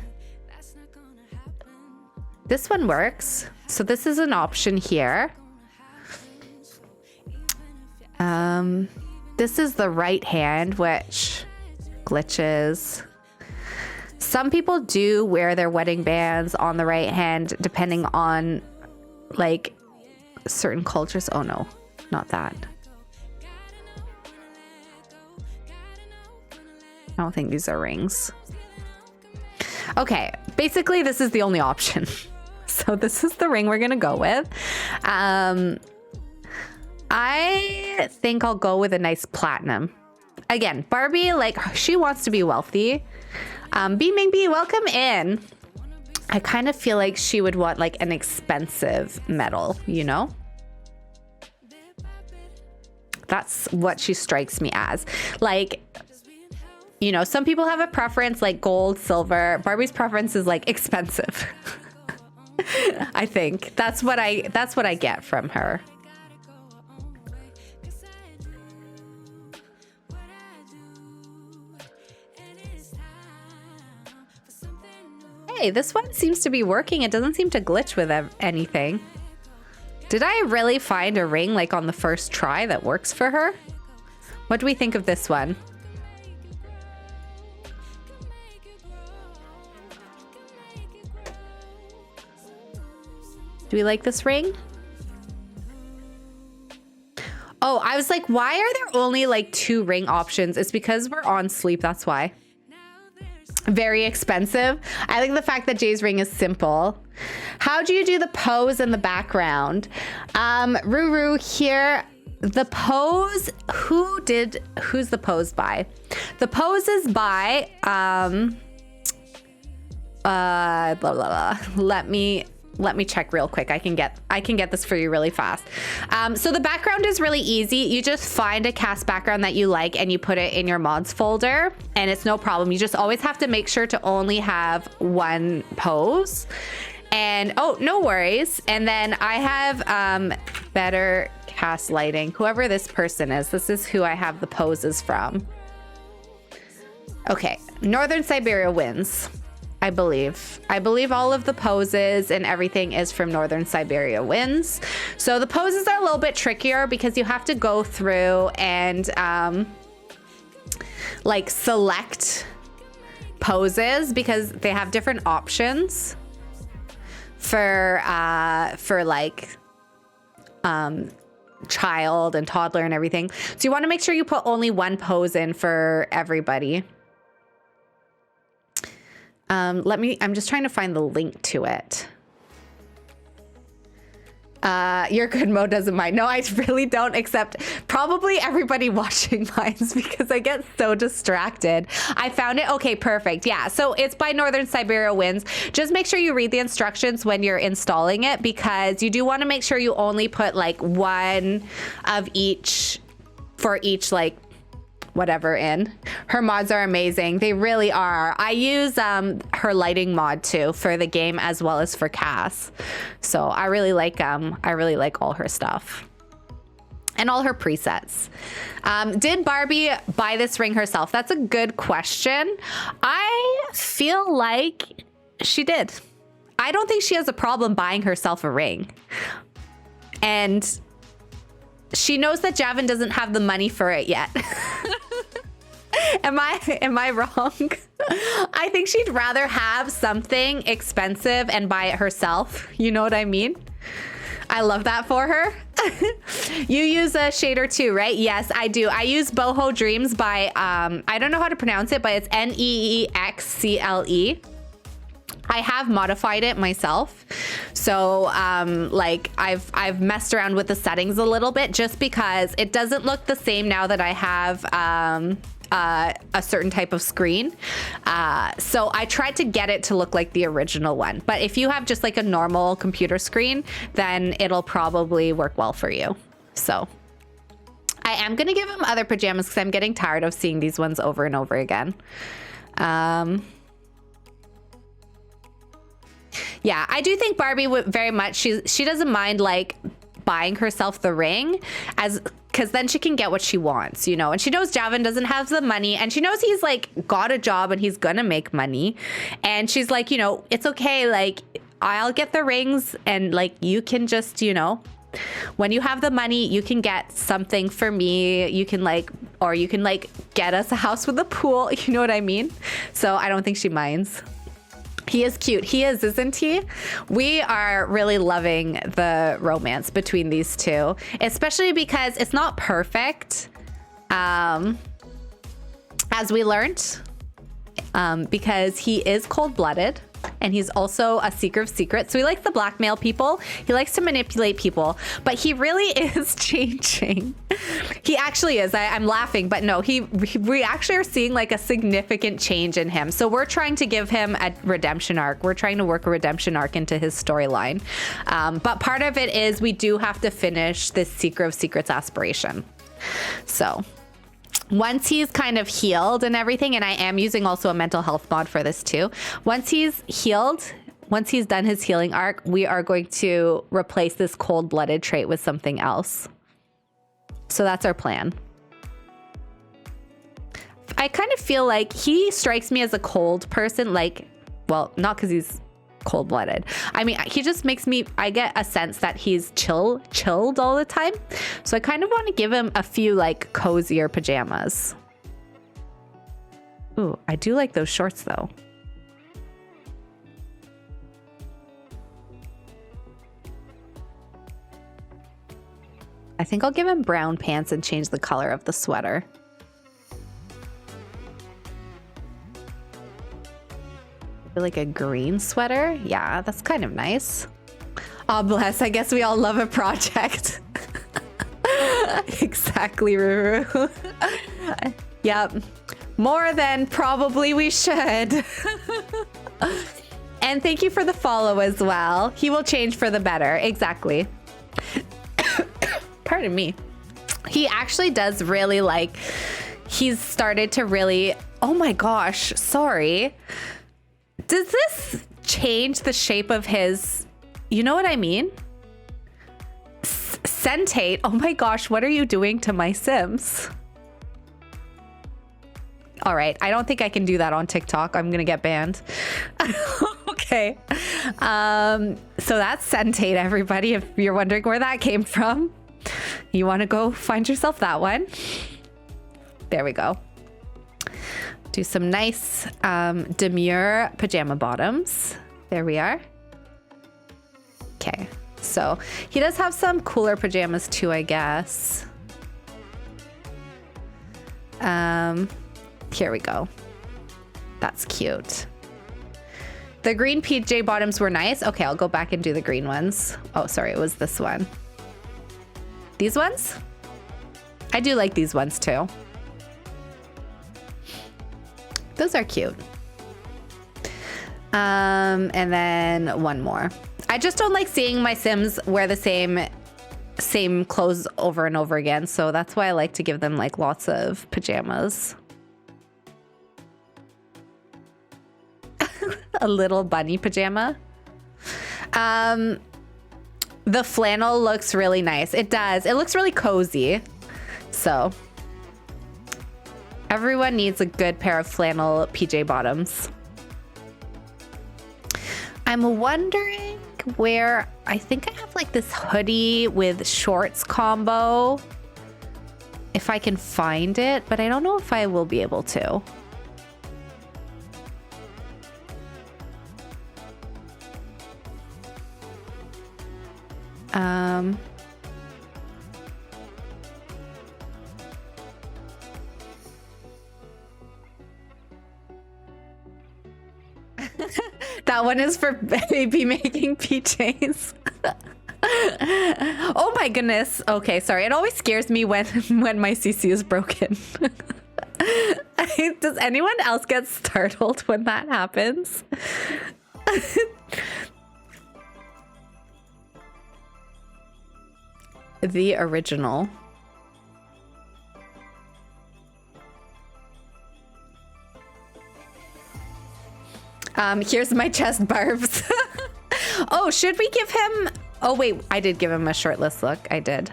This one works. So this is an option here. This is the right hand, which glitches. Some people do wear their wedding bands on the right hand, depending on like certain cultures. Oh no, not that. I don't think these are rings. Okay, basically this is the only option. So this is the ring we're gonna go with. I think I'll go with a nice platinum. Again, Barbie, like she wants to be wealthy. B Ming B, welcome in. I kind of feel like she would want like an expensive medal, you know? That's what she strikes me as. Like, you know, some people have a preference like gold, silver. Barbie's preference is like expensive. I think that's what I get from her. Hey, this one seems to be working. It doesn't seem to glitch with anything. Did I really find a ring like on the first try that works for her? What do we think of this one? Do we like this ring? Oh, I was like, why are there only like 2 ring options? It's because we're on sleep, that's why. Very expensive. I like the fact that Jay's ring is simple. How do you do the pose in the background? Ruru here. The pose, who's the pose by? The pose is by, blah, blah, blah. Let me check real quick. I can get this for you really fast. So the background is really easy. You just find a cast background that you like and you put it in your mods folder and it's no problem. You just always have to make sure to only have one pose. And oh, no worries. And then I have better cast lighting. Whoever this person is, this is who I have the poses from. Okay, Northern Siberia wins. I believe all of the poses and everything is from Northern Siberia wins. So the poses are a little bit trickier because you have to go through and like select poses because they have different options for like child and toddler and everything. So you want to make sure you put only one pose in for everybody. I'm just trying to find the link to it. Your good Mo doesn't mind. No, I really don't, except probably everybody watching mines because I get so distracted. I found it. Okay, perfect. Yeah, so it's by Northern Siberia Winds. Just make sure you read the instructions when you're installing it because you do want to make sure you only put like one of each for each like whatever in. Her mods are amazing. They really are. I use her lighting mod too for the game as well as for Cass. So I really like all her stuff. And all her presets. Did Barbie buy this ring herself? That's a good question. I feel like she did. I don't think she has a problem buying herself a ring. And she knows that Javin doesn't have the money for it yet. Am I wrong? I think she'd rather have something expensive and buy it herself. You know what I mean? I love that for her. You use a shader too, right? Yes, I do. I use Boho Dreams by, I don't know how to pronounce it, but it's Neexcle. I have modified it myself. So like I've messed around with the settings a little bit just because it doesn't look the same now that I have a certain type of screen. So I tried to get it to look like the original one. But if you have just like a normal computer screen, then it'll probably work well for you. So I am going to give him other pajamas because I'm getting tired of seeing these ones over and over again. Yeah, I do think Barbie would very much, she doesn't mind like buying herself the ring because then she can get what she wants, you know, and she knows Javin doesn't have the money and she knows he's like got a job and he's gonna make money. And she's like, you know, it's okay. Like I'll get the rings and like, you can just, you know, when you have the money, you can get something for me. You can like, or you can like get us a house with a pool. You know what I mean? So I don't think she minds. He is cute. He is, isn't he? We are really loving the romance between these two, especially because it's not perfect, as we learned, because he is cold-blooded. And he's also a seeker of secrets. So he likes to blackmail people. He likes to manipulate people, but he really is changing. He actually is. I'm laughing, but no, we actually are seeing like a significant change in him. So we're trying to give him a redemption arc. We're trying to work a redemption arc into his storyline. But part of it is we do have to finish this Seeker of Secrets aspiration. So once he's kind of healed and everything, and I am using also a mental health mod for this too. Once he's healed, once he's done his healing arc, we are going to replace this cold-blooded trait with something else. So that's our plan. I kind of feel like he strikes me as a cold person, like, well, not because he's cold-blooded. I mean, he just makes me, I get a sense that he's chilled all the time. So I kind of want to give him a few like cozier pajamas. Ooh, I do like those shorts though. I think I'll give him brown pants and change the color of the sweater. Like a green sweater. Yeah, that's kind of nice. Oh, bless. I guess we all love a project. Exactly, Ruru. Yep. More than probably we should. And thank you for the follow as well. He will change for the better. Exactly. Pardon me. He actually does really like, he's started to really, oh my gosh, sorry. Does this change the shape of his, you know what I mean? Sentate. Oh my gosh, what are you doing to my Sims? All right, I don't think I can do that on TikTok. I'm gonna get banned. Okay. So that's Sentate, everybody, if you're wondering where that came from. You wanna go find yourself that one. There we go. Do some nice demure pajama bottoms. There we are. Okay, so he does have some cooler pajamas too, I guess. Here we go. That's cute. The green PJ bottoms were nice. Okay, I'll go back and do the green ones. Oh, sorry, it was this one. These ones? I do like these ones too. Those are cute. And then one more. I just don't like seeing my Sims wear the same clothes over and over again. So that's why I like to give them like lots of pajamas. A little bunny pajama. The flannel looks really nice. It does. It looks really cozy. So everyone needs a good pair of flannel PJ bottoms. I'm wondering where, I think I have like this hoodie with shorts combo. If I can find it, but I don't know if I will be able to. That one is for baby making PJs. Oh my goodness. Okay, sorry. It always scares me when my CC is broken. Does anyone else get startled when that happens? The original. Here's my chest, Barbs. Oh, should we give him... Oh, wait. I did give him a shirtless look. I did.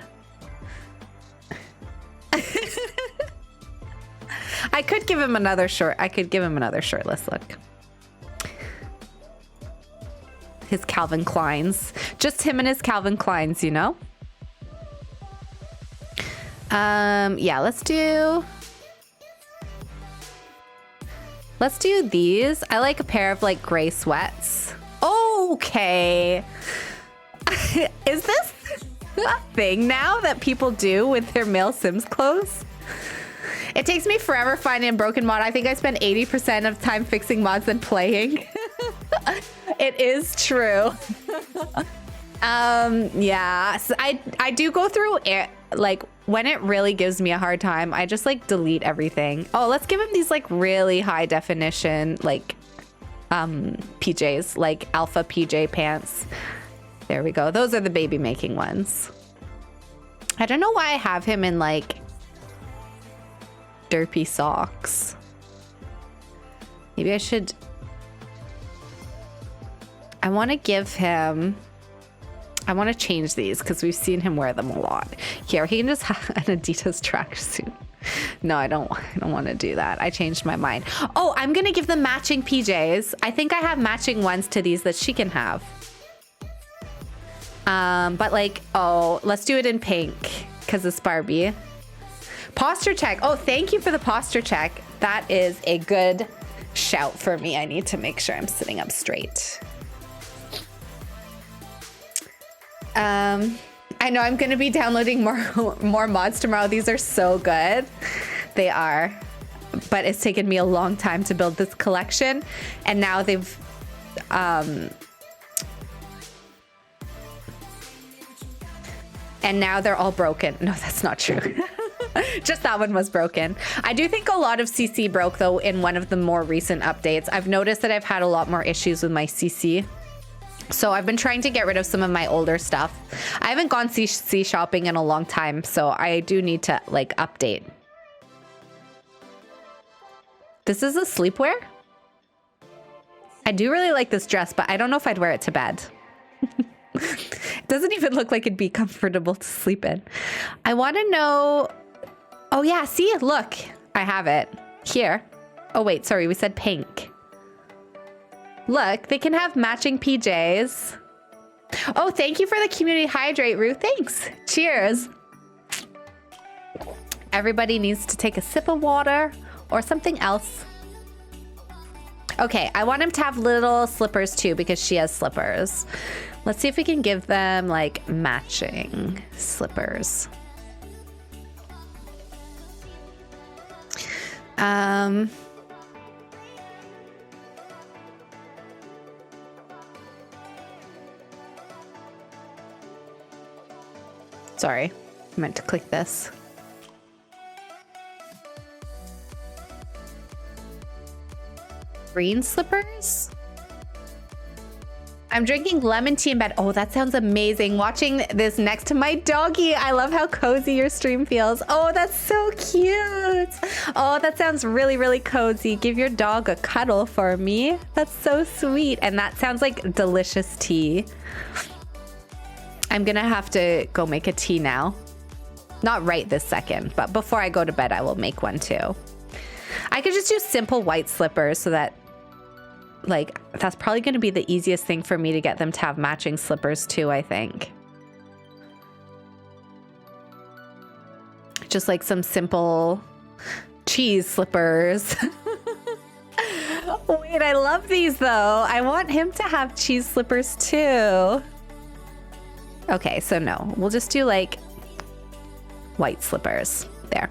I could give him another shirtless look. His Calvin Kleins. Just him and his Calvin Kleins, you know? Yeah, let's do these. I like a pair of like gray sweats. Okay. Is this a thing now that people do with their male Sims clothes? It takes me forever finding a broken mod. I think I spend 80% of time fixing mods than playing. It is true. Yeah, so I do go through it, like when it really gives me a hard time, I just like delete everything. Oh, let's give him these like really high definition like PJs, like alpha PJ pants. There we go. Those are the baby making ones. I don't know why I have him in like derpy socks. Maybe I should. I want to give him. I want to change these because we've seen him wear them a lot. Here, he can just have an Adidas tracksuit. No, I don't want to do that. I changed my mind. Oh, I'm going to give them matching PJs. I think I have matching ones to these that she can have. But like, oh, let's do it in pink because it's Barbie. Posture check. Oh, thank you for the posture check. That is a good shout for me. I need to make sure I'm sitting up straight. I know I'm going to be downloading more mods tomorrow. These are so good. They are. But it's taken me a long time to build this collection. And now they've... and now they're all broken. No, that's not true. Just that one was broken. I do think a lot of CC broke, though, in one of the more recent updates. I've noticed that I've had a lot more issues with my CC. So I've been trying to get rid of some of my older stuff. I haven't gone CC shopping in a long time, so I do need to like update. This is a sleepwear? I do really like this dress, but I don't know if I'd wear it to bed. It doesn't even look like it'd be comfortable to sleep in. I want to know... Oh yeah, see? Look, I have it. Here. Oh wait, sorry, we said pink. Look, they can have matching PJs. Oh, thank you for the community hydrate, Ruth. Thanks. Cheers. Everybody needs to take a sip of water or something else. Okay, I want him to have little slippers too because she has slippers. Let's see if we can give them like matching slippers. Sorry, I meant to click this. Green slippers? I'm drinking lemon tea in bed. Oh, that sounds amazing. Watching this next to my doggy. I love how cozy your stream feels. Oh, that's so cute. Oh, that sounds really, really cozy. Give your dog a cuddle for me. That's so sweet. And that sounds like delicious tea. I'm gonna have to go make a tea now. Not right this second, but before I go to bed, I will make one too. I could just do simple white slippers so that, like, that's probably gonna be the easiest thing for me to get them to have matching slippers too, I think. Just like some simple cheese slippers. Wait, I love these though. I want him to have cheese slippers too. Okay, so no, we'll just do like white slippers there.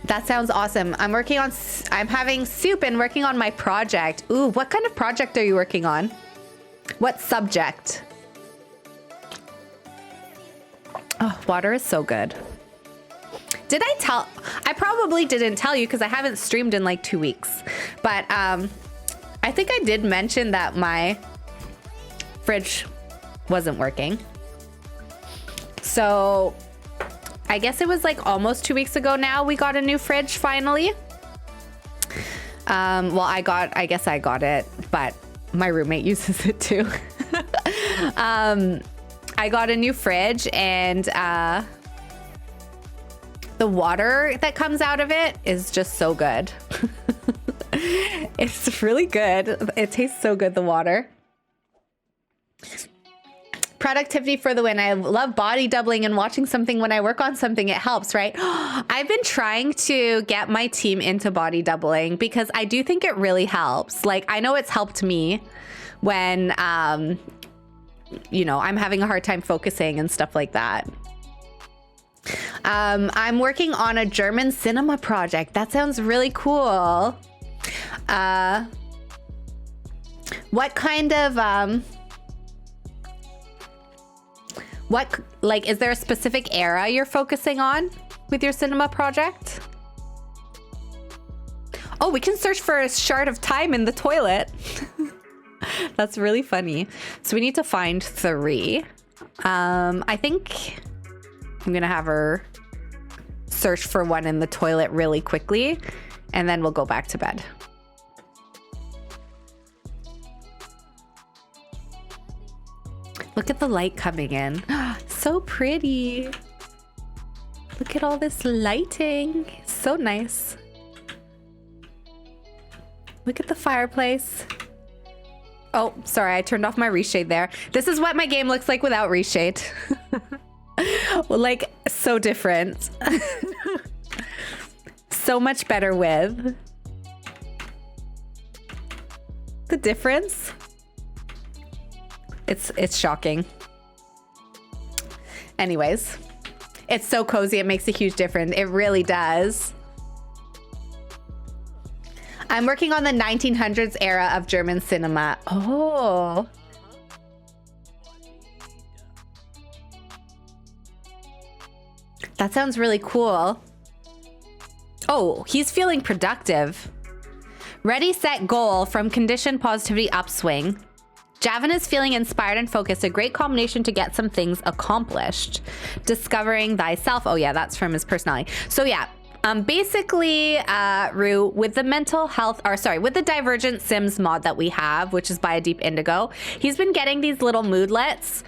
That sounds awesome. I'm having soup and working on my project. Ooh, what kind of project are you working on? What subject? Oh, water is so good. Did I tell? I probably didn't tell you because I haven't streamed in like 2 weeks. But I think I did mention that my fridge wasn't working. So I guess it was like almost 2 weeks ago now we got a new fridge finally. Well, I guess I got it, but my roommate uses it too. I got a new fridge and the water that comes out of it is just so good. It's really good. It tastes so good, the water. Productivity for the win. I love body doubling and watching something when I work on something. It helps, right? I've been trying to get my team into body doubling because I do think it really helps. Like, I know it's helped me when, you know, I'm having a hard time focusing and stuff like that. I'm working on a German cinema project. That sounds really cool. What kind of, is there a specific era you're focusing on with your cinema project? Oh, we can search for a shard of time in the toilet. That's really funny. So we need to find 3. I think I'm gonna have her search for one in the toilet really quickly, and then we'll go back to bed. Look at the light coming in. So pretty. Look at all this lighting. So nice. Look at the fireplace. Oh, sorry, I turned off my reshade there. This is what my game looks like without reshade. Well, like, so different. So much better with. The difference. It's shocking. Anyways, it's so cozy. It makes a huge difference. It really does. I'm working on the 1900s era of German cinema. Oh. That sounds really cool. Oh, he's feeling productive. Ready, set, goal from condition positivity upswing. Javin is feeling inspired and focused, a great combination to get some things accomplished. Discovering thyself. Oh yeah, that's from his personality. So yeah, basically, Rue, with the mental health, or sorry, with the Divergent Sims mod that we have, which is by a Deep Indigo, he's been getting these little moodlets.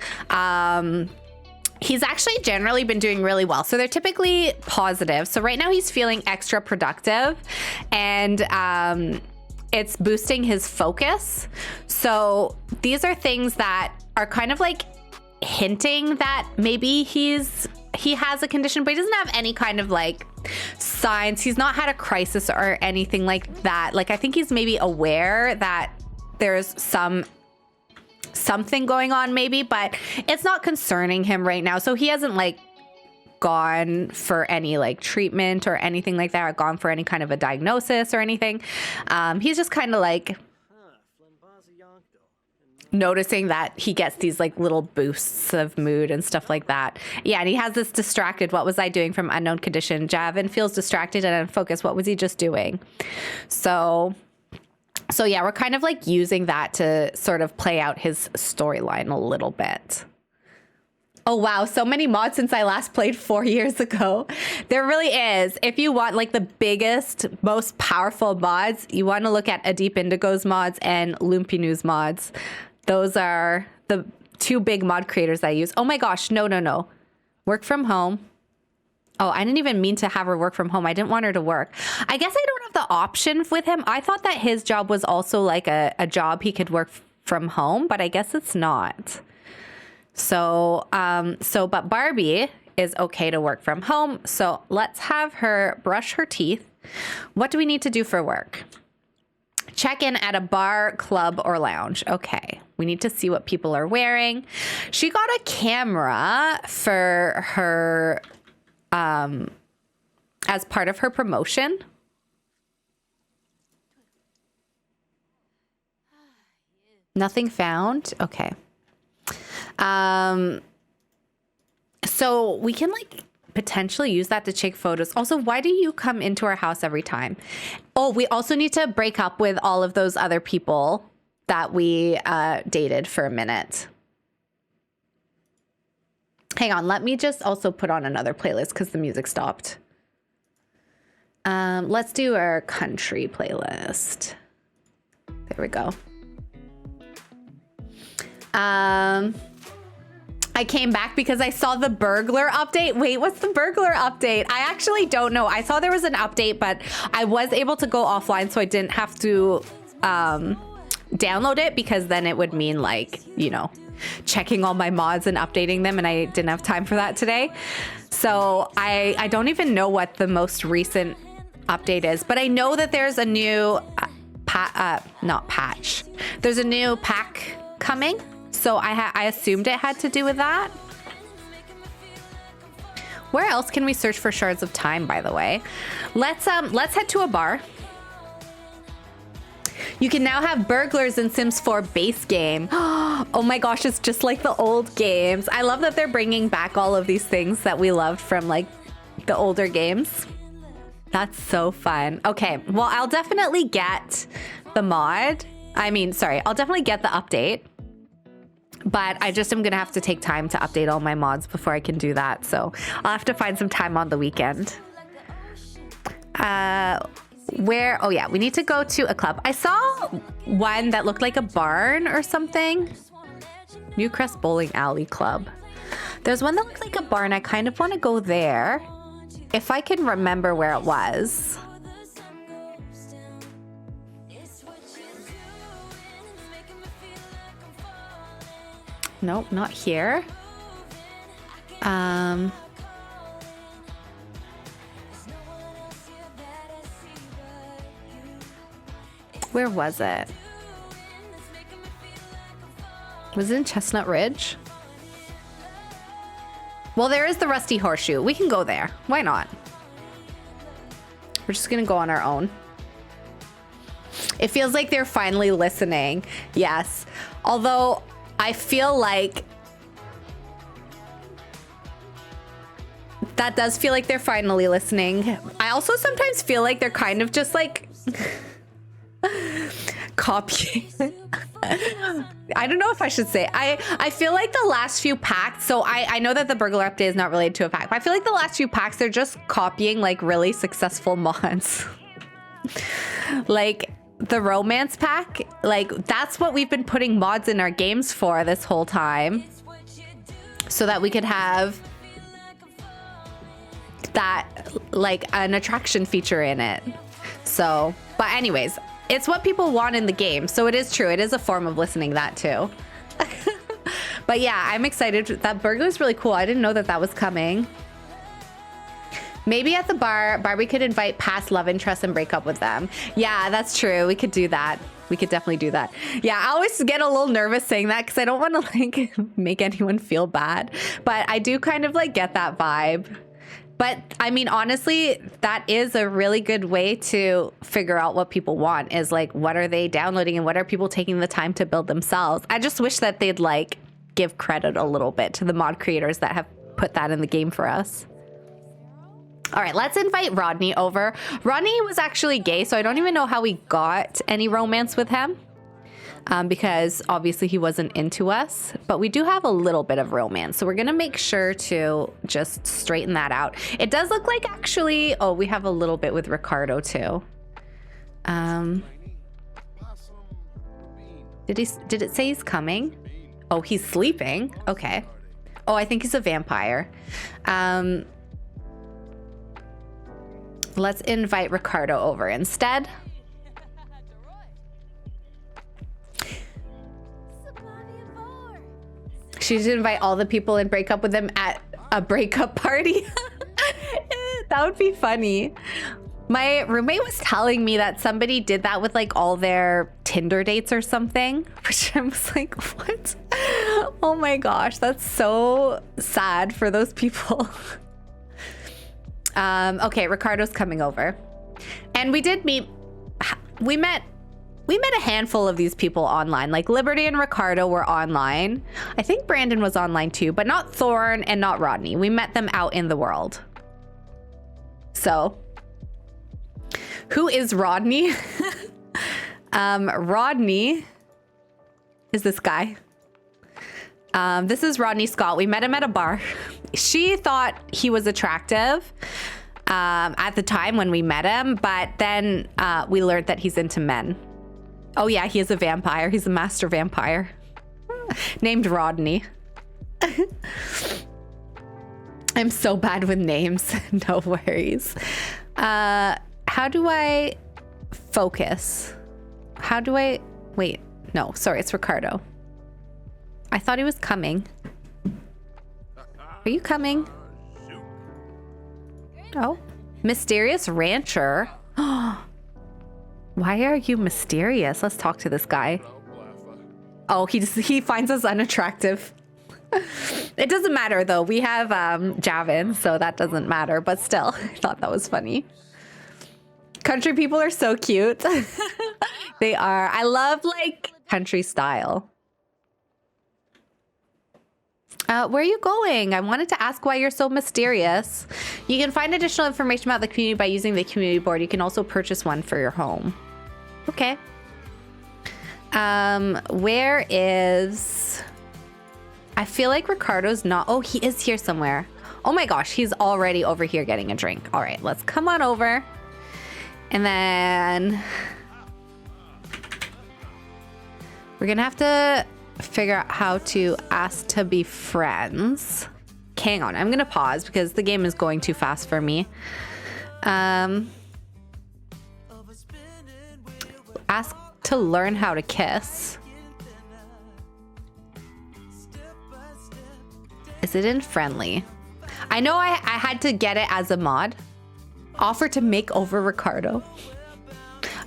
He's actually generally been doing really well. So they're typically positive. So right now he's feeling extra productive, and it's boosting his focus. So these are things that are kind of like hinting that maybe he has a condition, but he doesn't have any kind of like signs. He's not had a crisis or anything like that. Like, I think he's maybe aware that there's something going on maybe, but it's not concerning him right now. So he hasn't like gone for any like treatment or anything like that, or gone for any kind of a diagnosis or anything. He's just kind of like noticing that he gets these like little boosts of mood and stuff like that. Yeah, and he has this distracted, what was I doing from unknown condition. Javin feels distracted and unfocused. What was he just doing? So yeah, we're kind of like using that to sort of play out his storyline a little bit. Oh, wow. So many mods since I last played 4 years ago. There really is. If you want like the biggest, most powerful mods, you want to look at A Deep Indigo's mods and Lumpinu's mods. Those are the 2 big mod creators I use. Oh my gosh. No. Work from home. Oh, I didn't even mean to have her work from home. I didn't want her to work. I guess I don't have the option with him. I thought that his job was also like a job he could work from home, but I guess it's not. So, but Barbie is okay to work from home. So let's have her brush her teeth. What do we need to do for work? Check in at a bar, club, or lounge. Okay. We need to see what people are wearing. She got a camera for her, as part of her promotion. Nothing found. Okay. So we can like potentially use that to take photos. Also, why do you come into our house every time? Oh, we also need to break up with all of those other people that we dated for a minute. Hang on, let me just also put on another playlist because the music stopped. Let's do our country playlist. There we go. I came back because I saw the burglar update. Wait, what's the burglar update? I actually don't know. I saw there was an update, but I was able to go offline, so I didn't have to download it, because then it would mean like, you know, checking all my mods and updating them, and I didn't have time for that today. So I don't even know what the most recent update is, but I know that there's a new not patch. There's a new pack coming. So I assumed it had to do with that. Where else can we search for shards of time, by the way? Let's head to a bar. You can now have burglars in Sims 4 base game. Oh my gosh, it's just like the old games. I love that they're bringing back all of these things that we loved from like the older games. That's so fun. Okay, well, I'll definitely get the mod. I'll definitely get the update. But I just am gonna have to take time to update all my mods before I can do that. So I'll have to find some time on the weekend. Oh yeah, we need to go to a club. I saw one that looked like a barn or something. Newcrest Bowling Alley Club. There's one that looks like a barn. I kind of want to go there. If I can remember where it was. Nope, not here. Where was it? Was it in Chestnut Ridge? Well, there is the Rusty Horseshoe. We can go there. Why not? We're just gonna go on our own. It feels like they're finally listening. Yes. Although I feel like that does feel like they're finally listening. I also sometimes feel like they're kind of just like copying. I don't know if I should say. I feel like the last few packs, so I know that the burglar update is not related to a pack, but I feel like the last few packs, they're just copying like really successful mods. Like the romance pack, like that's what we've been putting mods in our games for this whole time, so that we could have that like an attraction feature in it. So, but anyways, it's what people want in the game. So it is true. It is a form of listening, that too. But yeah, I'm excited. That burglar is really cool. I didn't know that that was coming. Maybe at the bar, Barbie could invite past love interests and break up with them. Yeah, that's true. We could do that. We could definitely do that. Yeah, I always get a little nervous saying that because I don't want to like make anyone feel bad. But I do kind of like get that vibe. But I mean, honestly, that is a really good way to figure out what people want, is like, what are they downloading and what are people taking the time to build themselves? I just wish that they'd like give credit a little bit to the mod creators that have put that in the game for us. All right, let's invite Rodney over. Rodney was actually gay, so I don't even know how we got any romance with him. Because obviously he wasn't into us, but we do have a little bit of romance. So we're gonna make sure to just straighten that out. It does look like actually, oh, we have a little bit with Ricardo too. Did it say he's coming? Oh, he's sleeping. Okay. Oh, I think he's a vampire. Let's invite Ricardo over instead. She should invite all the people and break up with them at a breakup party. That would be funny. My roommate was telling me that somebody did that with like all their Tinder dates or something, which I was like, what? Oh my gosh, that's so sad for those people. Okay, Ricardo's coming over. And we did meet, we met a handful of these people online. Like Liberty and Ricardo were online. I think Brandon was online too, but not Thorn and not Rodney. We met them out in the world. So, who is Rodney? Rodney is this guy. This is Rodney Scott. We met him at a bar. She thought he was attractive at the time when we met him, but then we learned that he's into men. Oh yeah, he is a vampire. He's a master vampire named Rodney. I'm so bad with names. No worries. How do I focus? How do I... Wait, no, sorry, it's Ricardo. I thought he was coming. Are you coming? Oh, mysterious rancher. Why are you mysterious? Let's talk to this guy. Oh, he finds us unattractive. It doesn't matter though. We have Javin, so that doesn't matter. But still, I thought that was funny. Country people are so cute. They are. I love like country style. Where are you going? I wanted to ask why you're so mysterious. You can find additional information about the community by using the community board. You can also purchase one for your home. Okay. Where is... I feel like Ricardo's not... Oh, he is here somewhere. Oh my gosh, he's already over here getting a drink. All right, let's come on over. And then... we're gonna have to figure out how to ask to be friends. Hang on, I'm gonna pause because the game is going too fast for me. Ask to learn how to kiss. Is it in friendly? I know I had to get it as a mod. Offer to make over Ricardo.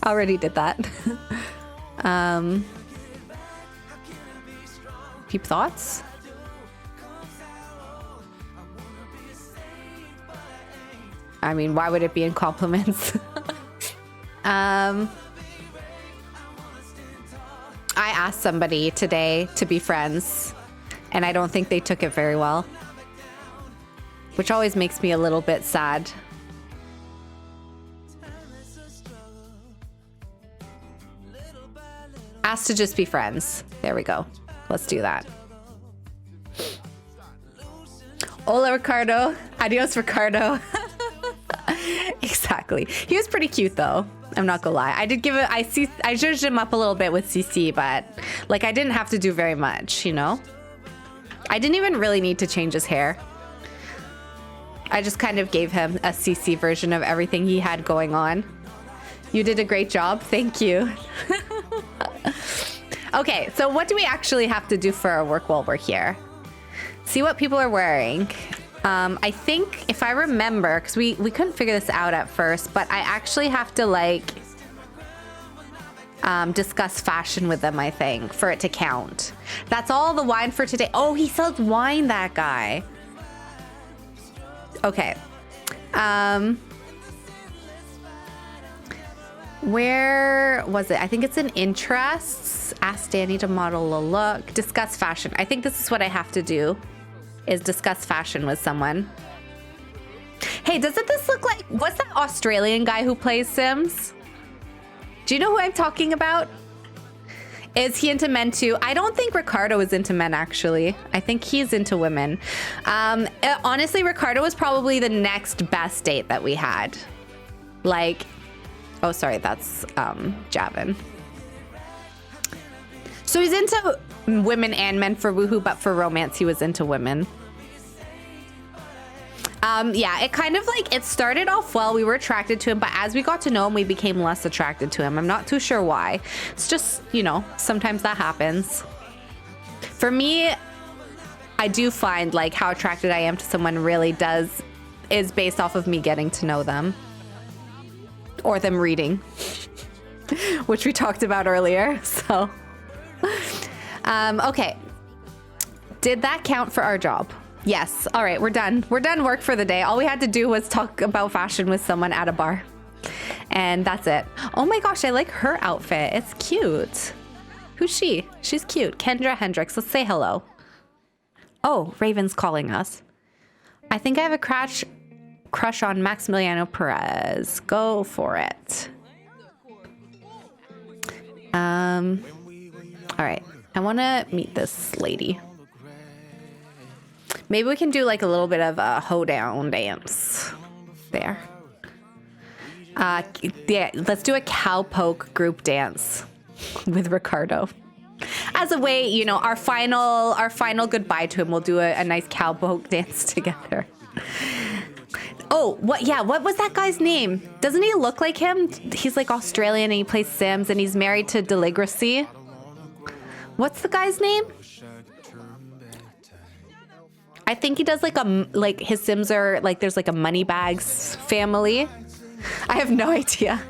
Already did that. Peep thoughts? I mean, why would it be in compliments? I asked somebody today to be friends, and I don't think they took it very well, which always makes me a little bit sad. Asked to just be friends. There we go. Let's do that. Hola, Ricardo. Adios, Ricardo. Exactly. He was pretty cute, though. I'm not gonna lie. I did give it. I judged him up a little bit with CC, but like I didn't have to do very much, you know. I didn't even really need to change his hair. I just kind of gave him a CC version of everything he had going on. You did a great job. Thank you. Okay, so what do we actually have to do for our work while we're here? See what people are wearing. I think if I remember, because we couldn't figure this out at first, but I actually have to like discuss fashion with them, I think, for it to count. That's all the wine for today. Oh, he sells wine, that guy. Okay. Where was it? I think it's in interests. Ask Danny to model a look. Discuss fashion. I think this is what I have to do, is discuss fashion with someone. Hey, doesn't this look like... what's that Australian guy who plays Sims? Do you know who I'm talking about? Is he into men too? I don't think Ricardo is into men, actually. I think he's into women. Honestly, Ricardo was probably the next best date that we had. Like... oh, sorry, that's Javin. So he's into women and men for woohoo, but for romance, he was into women. Yeah, it kind of like, it started off well. We were attracted to him, but as we got to know him, we became less attracted to him. I'm not too sure why. It's just, you know, sometimes that happens. For me, I do find like how attracted I am to someone really is based off of me getting to know them. Or them reading, which we talked about earlier, so. Okay. Did that count for our job? Yes. All right, we're done. We're done work for the day. All we had to do was talk about fashion with someone at a bar. And that's it. Oh my gosh, I like her outfit. It's cute. Who's she? She's cute. Kendra Hendricks. Let's say hello. Oh, Raven's calling us. I think I have a crush on Maximiliano Perez. Go for it. All right. I want to meet this lady. Maybe we can do like a little bit of a hoedown dance there. Yeah, let's do a cowpoke group dance with Ricardo. As a way, you know, our final goodbye to him, we'll do a nice cowpoke dance together. Oh, what was that guy's name? Doesn't he look like him? He's like Australian and he plays Sims and he's married to Legacy. What's the guy's name? I think he does like his Sims are like, there's like a Moneybags family. I have no idea.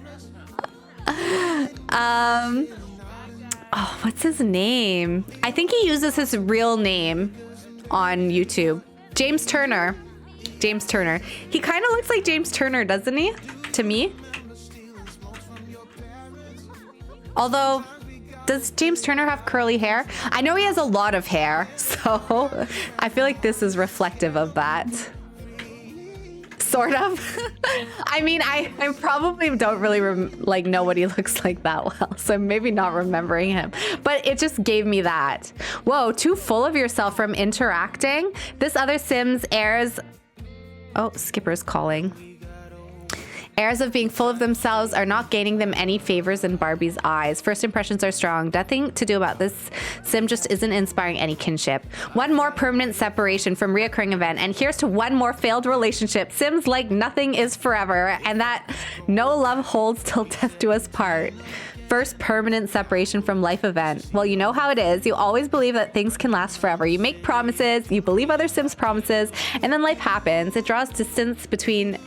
Oh, what's his name? I think he uses his real name on YouTube. James Turner. James Turner. He kind of looks like James Turner, doesn't he? To me. Although, does James Turner have curly hair? I know he has a lot of hair, so I feel like this is reflective of that. Sort of. I mean, I probably don't really like know what he looks like that well, so I'm maybe not remembering him. But it just gave me that. Whoa, too full of yourself from interacting? This other Sims airs... Oh, Skipper's calling. Airs of being full of themselves are not gaining them any favors in Barbie's eyes. First impressions are strong. Nothing to do about this. Sim just isn't inspiring any kinship. One more permanent separation from reoccurring event, and here's to one more failed relationship. Sims like nothing is forever, and that no love holds till death do us part. First permanent separation from life event. Well, you know how it is. You always believe that things can last forever. You make promises, you believe other Sims' promises, and then life happens. It draws distance between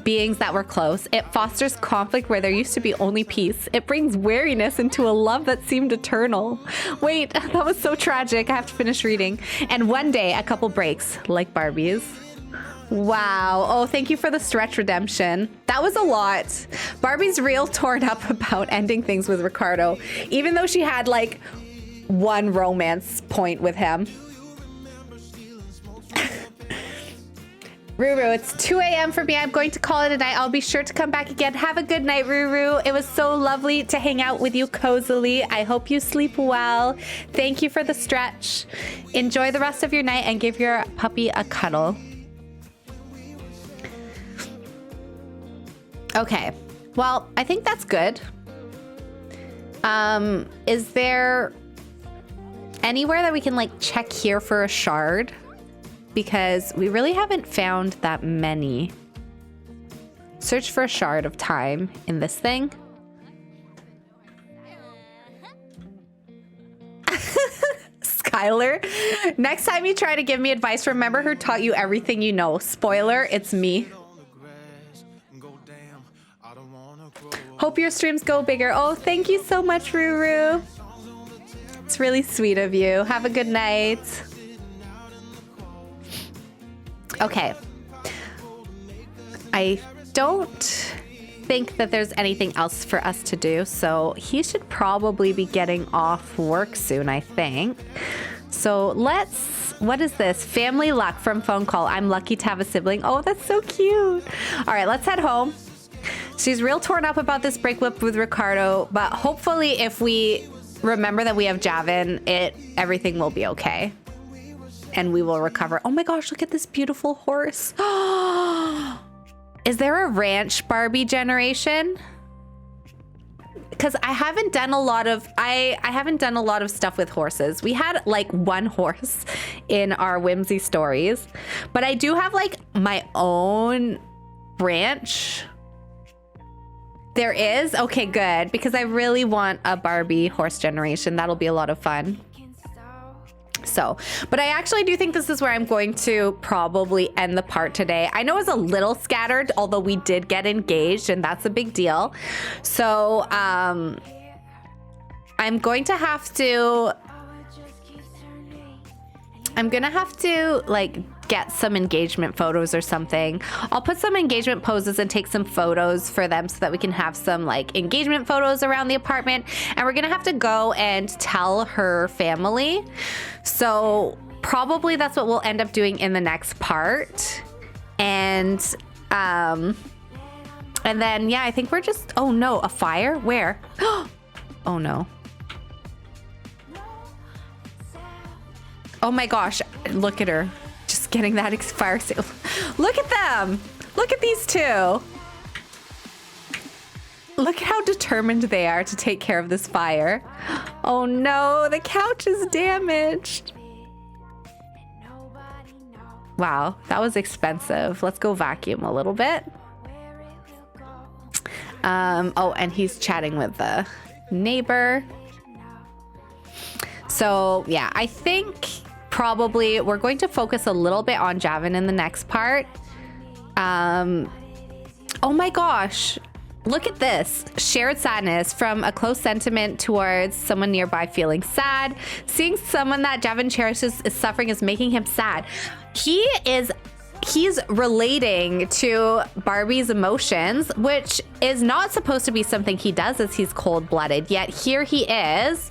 beings that were close. It fosters conflict where there used to be only peace. It brings weariness into a love that seemed eternal. Wait, that was so tragic. I have to finish reading. And one day, a couple breaks, like Barbie's. Wow. Oh, thank you for the stretch redemption. That was a lot. Barbie's real torn up about ending things with Ricardo, even though she had like one romance point with him. Ruru, it's 2 a.m. for me. I'm going to call it a night. I'll be sure to come back again. Have a good night, Ruru. It was so lovely to hang out with you cozily. I hope you sleep well. Thank you for the stretch. Enjoy the rest of your night and give your puppy a cuddle. Okay. Well, I think that's good. Is there anywhere that we can like check here for a shard? Because we really haven't found that many. Search for a shard of time in this thing. Skylar, next time you try to give me advice, remember who taught you everything you know. Spoiler, it's me. Hope your streams go bigger. Oh, thank you so much, Ruru. It's really sweet of you. Have a good night. Okay. I don't think that there's anything else for us to do, so he should probably be getting off work soon, I think. So let's, what is this? Family luck from phone call. I'm lucky to have a sibling. Oh, that's so cute. All right, let's head home. She's real torn up about this breakup with Ricardo, but hopefully if we remember that we have Javin, everything will be okay. And we will recover. Oh my gosh, look at this beautiful horse. Is there a ranch Barbie generation? Because I haven't done a lot of I haven't done a lot of stuff with horses. We had like one horse in our Whimsy stories, but I do have like my own ranch. There is? Okay, good, because I really want a Barbie horse generation. That'll be a lot of fun. So, but I actually do think this is where I'm going to probably end the part today. I know it was a little scattered, although we did get engaged, and that's a big deal. So, I'm going to have to like get some engagement photos or something. I'll put some engagement poses and take some photos for them so that we can have some like engagement photos around the apartment. And we're gonna have to go and tell her family. So probably that's what we'll end up doing in the next part. And then yeah, I think we're just, oh no, a fire? Where? Oh no. Oh my gosh, look at her. Just getting that fire sale. Look at them. Look at these two. Look at how determined they are to take care of this fire. Oh no, the couch is damaged. Wow, that was expensive. Let's go vacuum a little bit. Oh, and he's chatting with the neighbor. So yeah, I think probably we're going to focus a little bit on Javin in the next part. Oh my gosh, look at this. Shared sadness, from a close sentiment towards someone nearby feeling sad. Seeing someone that Javin cherishes is suffering is making him sad. He he's relating to Barbie's emotions, which is not supposed to be something he does as he's cold-blooded, yet here he is,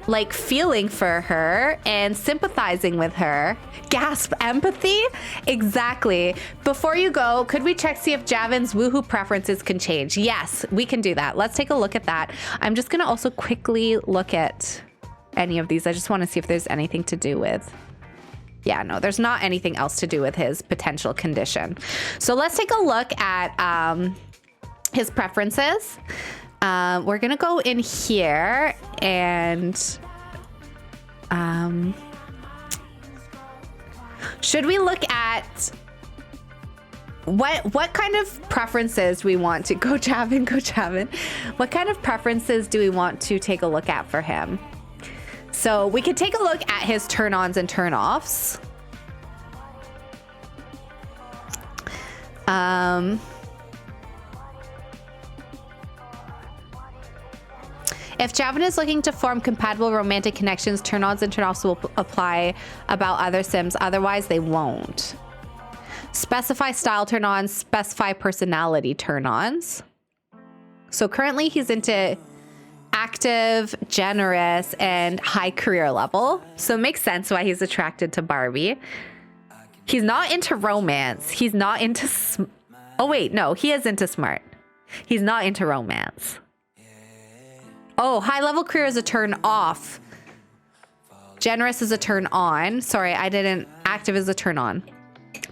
like feeling for her and sympathizing with her. Gasp, empathy? Exactly. Before you go, could we check see if Javin's woohoo preferences can change? Yes, we can do that. Let's take a look at that. I'm just gonna also quickly look at any of these. I just want to see if there's anything to do with... Yeah, no, there's not anything else to do with his potential condition. So let's take a look at his preferences. We're gonna go in here and should we look at what kind of preferences we want to go Javin? What kind of preferences do we want to take a look at for him? So we could take a look at his turn-ons and turn-offs. If Javin is looking to form compatible romantic connections, turn-ons and turn-offs will apply about other Sims. Otherwise, they won't. Specify style turn-ons, specify personality turn-ons. So currently he's into active, generous, and high career level. So it makes sense why he's attracted to Barbie. He's not into romance. He's not into... Oh, wait, no, he is into smart. He's not into romance. Oh, high level career is a turn off. Generous is a turn on. Sorry, I didn't... Active is a turn on.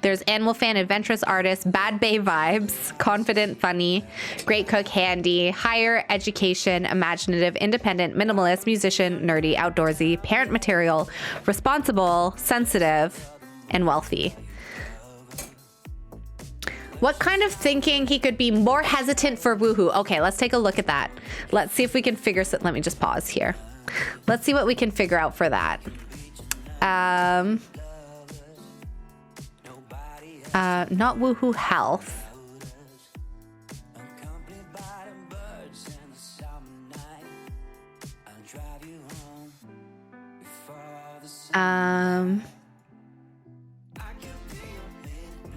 There's animal fan, adventurous artist, bad bae vibes, confident, funny, great cook, handy, higher education, imaginative, independent, minimalist, musician, nerdy, outdoorsy, parent material, responsible, sensitive, and wealthy. What kind of thinking he could be more hesitant for woohoo? Okay, let's take a look at that. Let's see if we can figure... Let me just pause here. Let's see what we can figure out for that. Not woohoo health.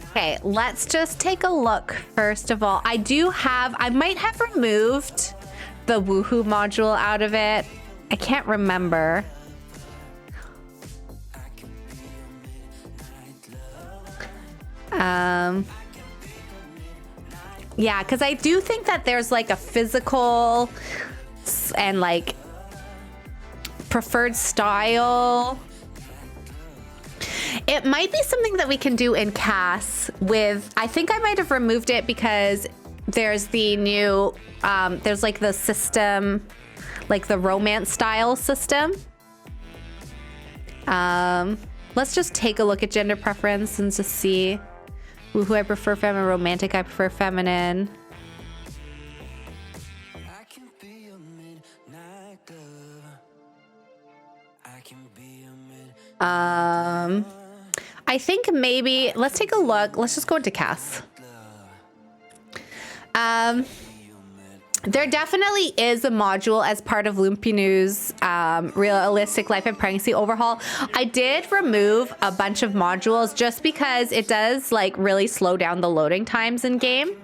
Okay, let's just take a look. First of all, I might have removed the woohoo module out of it. I can't remember. Yeah, because I do think that there's like a physical and like preferred style. It might be something that we can do in CAS with... I think I might have removed it because there's the new... there's like the system, like the romance style system. Let's just take a look at gender preference and just see... Woohoo, I prefer feminine. Romantic, I prefer feminine. I think maybe let's take a look. Let's just go into CAS. There definitely is a module as part of Lumpinu's realistic life and pregnancy overhaul. I did remove a bunch of modules just because it does like really slow down the loading times in game.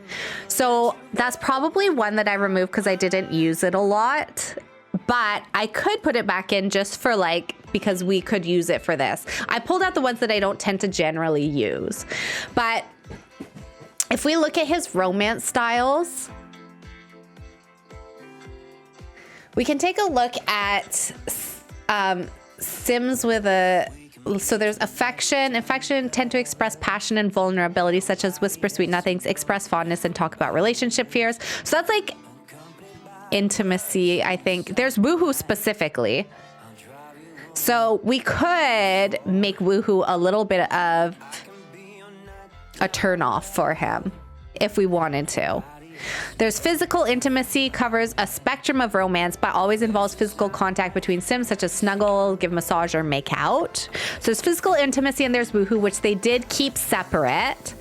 So that's probably one that I removed because I didn't use it a lot. But I could put it back in just for like, because we could use it for this. I pulled out the ones that I don't tend to generally use. But if we look at his romance styles, we can take a look at Sims with a... So there's affection. Affection tend to express passion and vulnerability, such as whisper sweet nothings, express fondness, and talk about relationship fears. So that's like intimacy, I think. There's woohoo specifically. So we could make woohoo a little bit of a turn off for him if we wanted to. There's physical intimacy, covers a spectrum of romance, but always involves physical contact between Sims, such as snuggle, give massage, or make out. So there's physical intimacy and there's woohoo, which they did keep separate.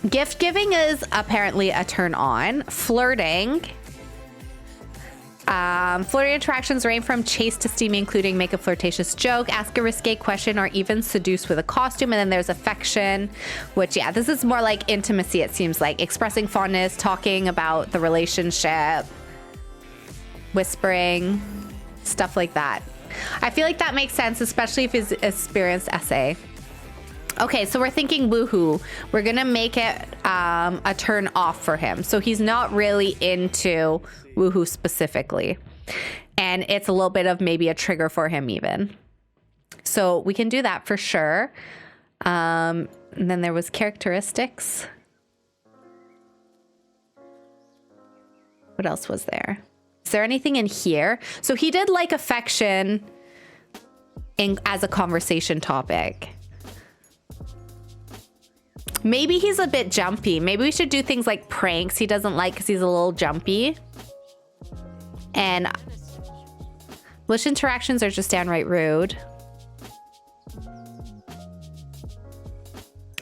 Gift giving is apparently a turn on. Flirting. Flirty interactions range from chase to steamy, including make a flirtatious joke, ask a risque question, or even seduce with a costume. And then there's affection, which, yeah, this is more like intimacy, it seems like. Expressing fondness, talking about the relationship, whispering, stuff like that. I feel like that makes sense, especially if he's experienced essay. Okay, so we're thinking woohoo. We're gonna make it a turn off for him. So he's not really into woohoo specifically. And it's a little bit of maybe a trigger for him even. So we can do that for sure. And then there was characteristics. What else was there? Is there anything in here? So he did like affection as a conversation topic. Maybe he's a bit jumpy. Maybe we should do things like pranks he doesn't like because he's a little jumpy. And malicious interactions are just downright rude.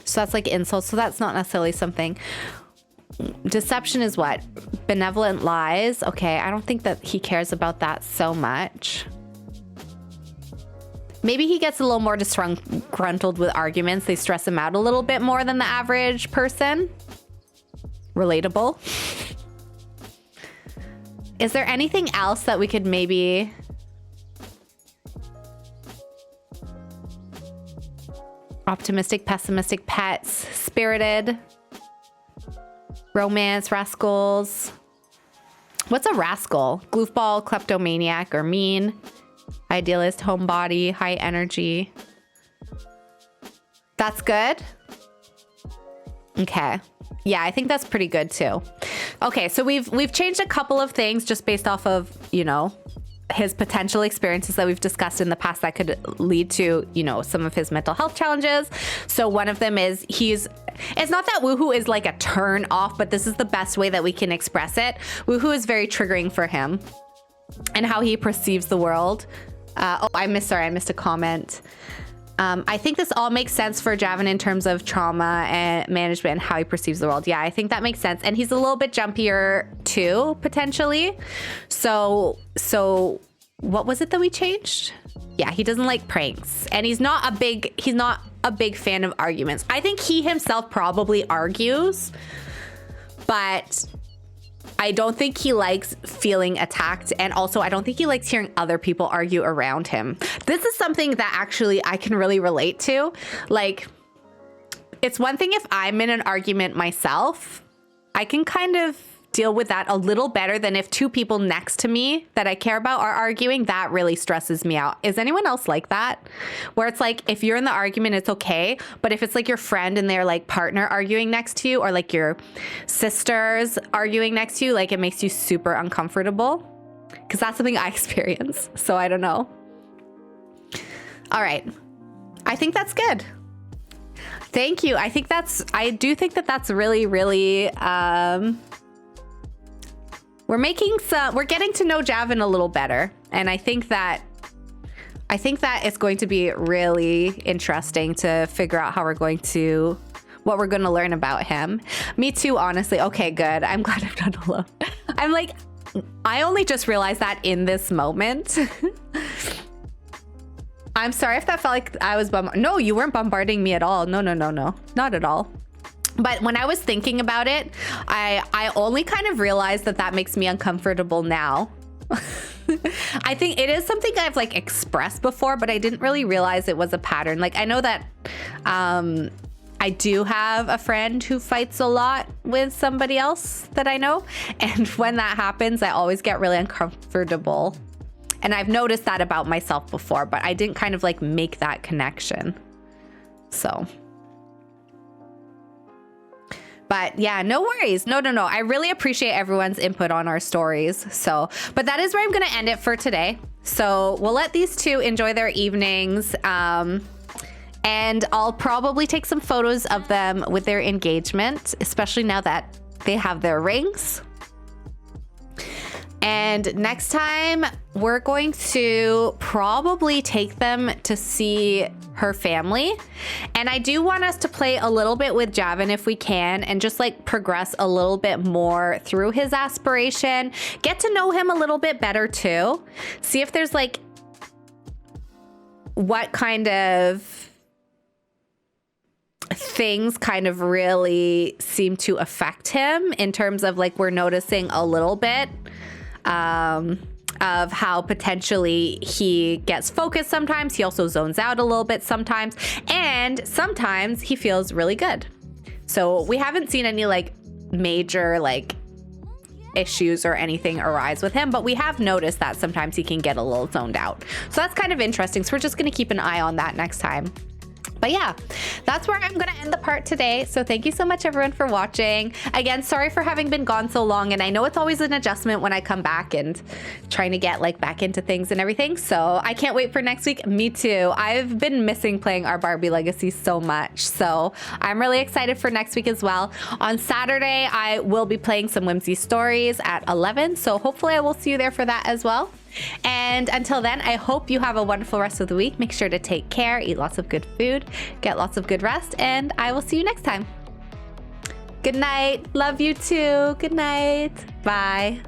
So that's like insults. So that's not necessarily something. Deception is what? Benevolent lies. Okay, I don't think that he cares about that so much. Maybe he gets a little more disgruntled with arguments. They stress him out a little bit more than the average person. Relatable. Is there anything else that we could maybe... Optimistic, pessimistic, pets, spirited, romance, rascals. What's a rascal? Goofball, kleptomaniac, or mean. Idealist, homebody, high energy. That's good. Okay. Yeah, I think that's pretty good too. Okay, so we've changed a couple of things just based off of, you know, his potential experiences that we've discussed in the past that could lead to, you know, some of his mental health challenges. So one of them is it's not that woohoo is like a turn off, but this is the best way that we can express it. Woohoo is very triggering for him and how he perceives the world. I missed a comment. I think this all makes sense for Javin in terms of trauma and management and how he perceives the world. Yeah, I think that makes sense. And he's a little bit jumpier too, potentially. So what was it that we changed? Yeah, he doesn't like pranks. And he's not a big fan of arguments. I think he himself probably argues, but I don't think he likes feeling attacked. And also, I don't think he likes hearing other people argue around him. This is something that actually I can really relate to. Like, it's one thing if I'm in an argument myself, I can kind of deal with that a little better than if two people next to me that I care about are arguing. That really stresses me out. Is anyone else like that? Where it's like, if you're in the argument, it's okay. But if it's like your friend and their like partner arguing next to you, or like your sisters arguing next to you, like it makes you super uncomfortable. Because that's something I experience. So I don't know. All right. I think that's good. Thank you. I do think that that's really, really, we're getting to know Javin a little better. And I think that it's going to be really interesting to figure out what we're going to learn about him. Me too, honestly. Okay, good. I'm glad I'm not alone. I'm like, I only just realized that in this moment. I'm sorry if that felt like I was No, you weren't bombarding me at all. No. Not at all. But when I was thinking about it, I only kind of realized that makes me uncomfortable now. I think it is something I've like expressed before, but I didn't really realize it was a pattern. Like I know that I do have a friend who fights a lot with somebody else that I know. And when that happens, I always get really uncomfortable. And I've noticed that about myself before, but I didn't kind of like make that connection. So... But yeah, no worries. No. I really appreciate everyone's input on our stories. So, but that is where I'm going to end it for today. So we'll let these two enjoy their evenings. And I'll probably take some photos of them with their engagement, especially now that they have their rings. And next time we're going to probably take them to see her family. And I do want us to play a little bit with Javin if we can, and just like progress a little bit more through his aspiration, get to know him a little bit better too. See if there's like what kind of things kind of really seem to affect him in terms of like we're noticing a little bit of how potentially he gets focused sometimes. He also zones out a little bit sometimes, and sometimes he feels really good. So we haven't seen any like major like issues or anything arise with him, but we have noticed that sometimes he can get a little zoned out. So that's kind of interesting. So we're just going to keep an eye on that next time. But yeah, that's where I'm going to end the part today. So thank you so much, everyone, for watching. Again, sorry for having been gone so long. And I know it's always an adjustment when I come back and trying to get like back into things and everything. So I can't wait for next week. Me too. I've been missing playing our Barbie Legacy so much. So I'm really excited for next week as well. On Saturday, I will be playing some Whimsy Stories at 11. So hopefully I will see you there for that as well. And until then, I hope you have a wonderful rest of the week. Make sure to take care, eat lots of good food, get lots of good rest, and I will see you next time. Good night. Love you too. Good night. Bye.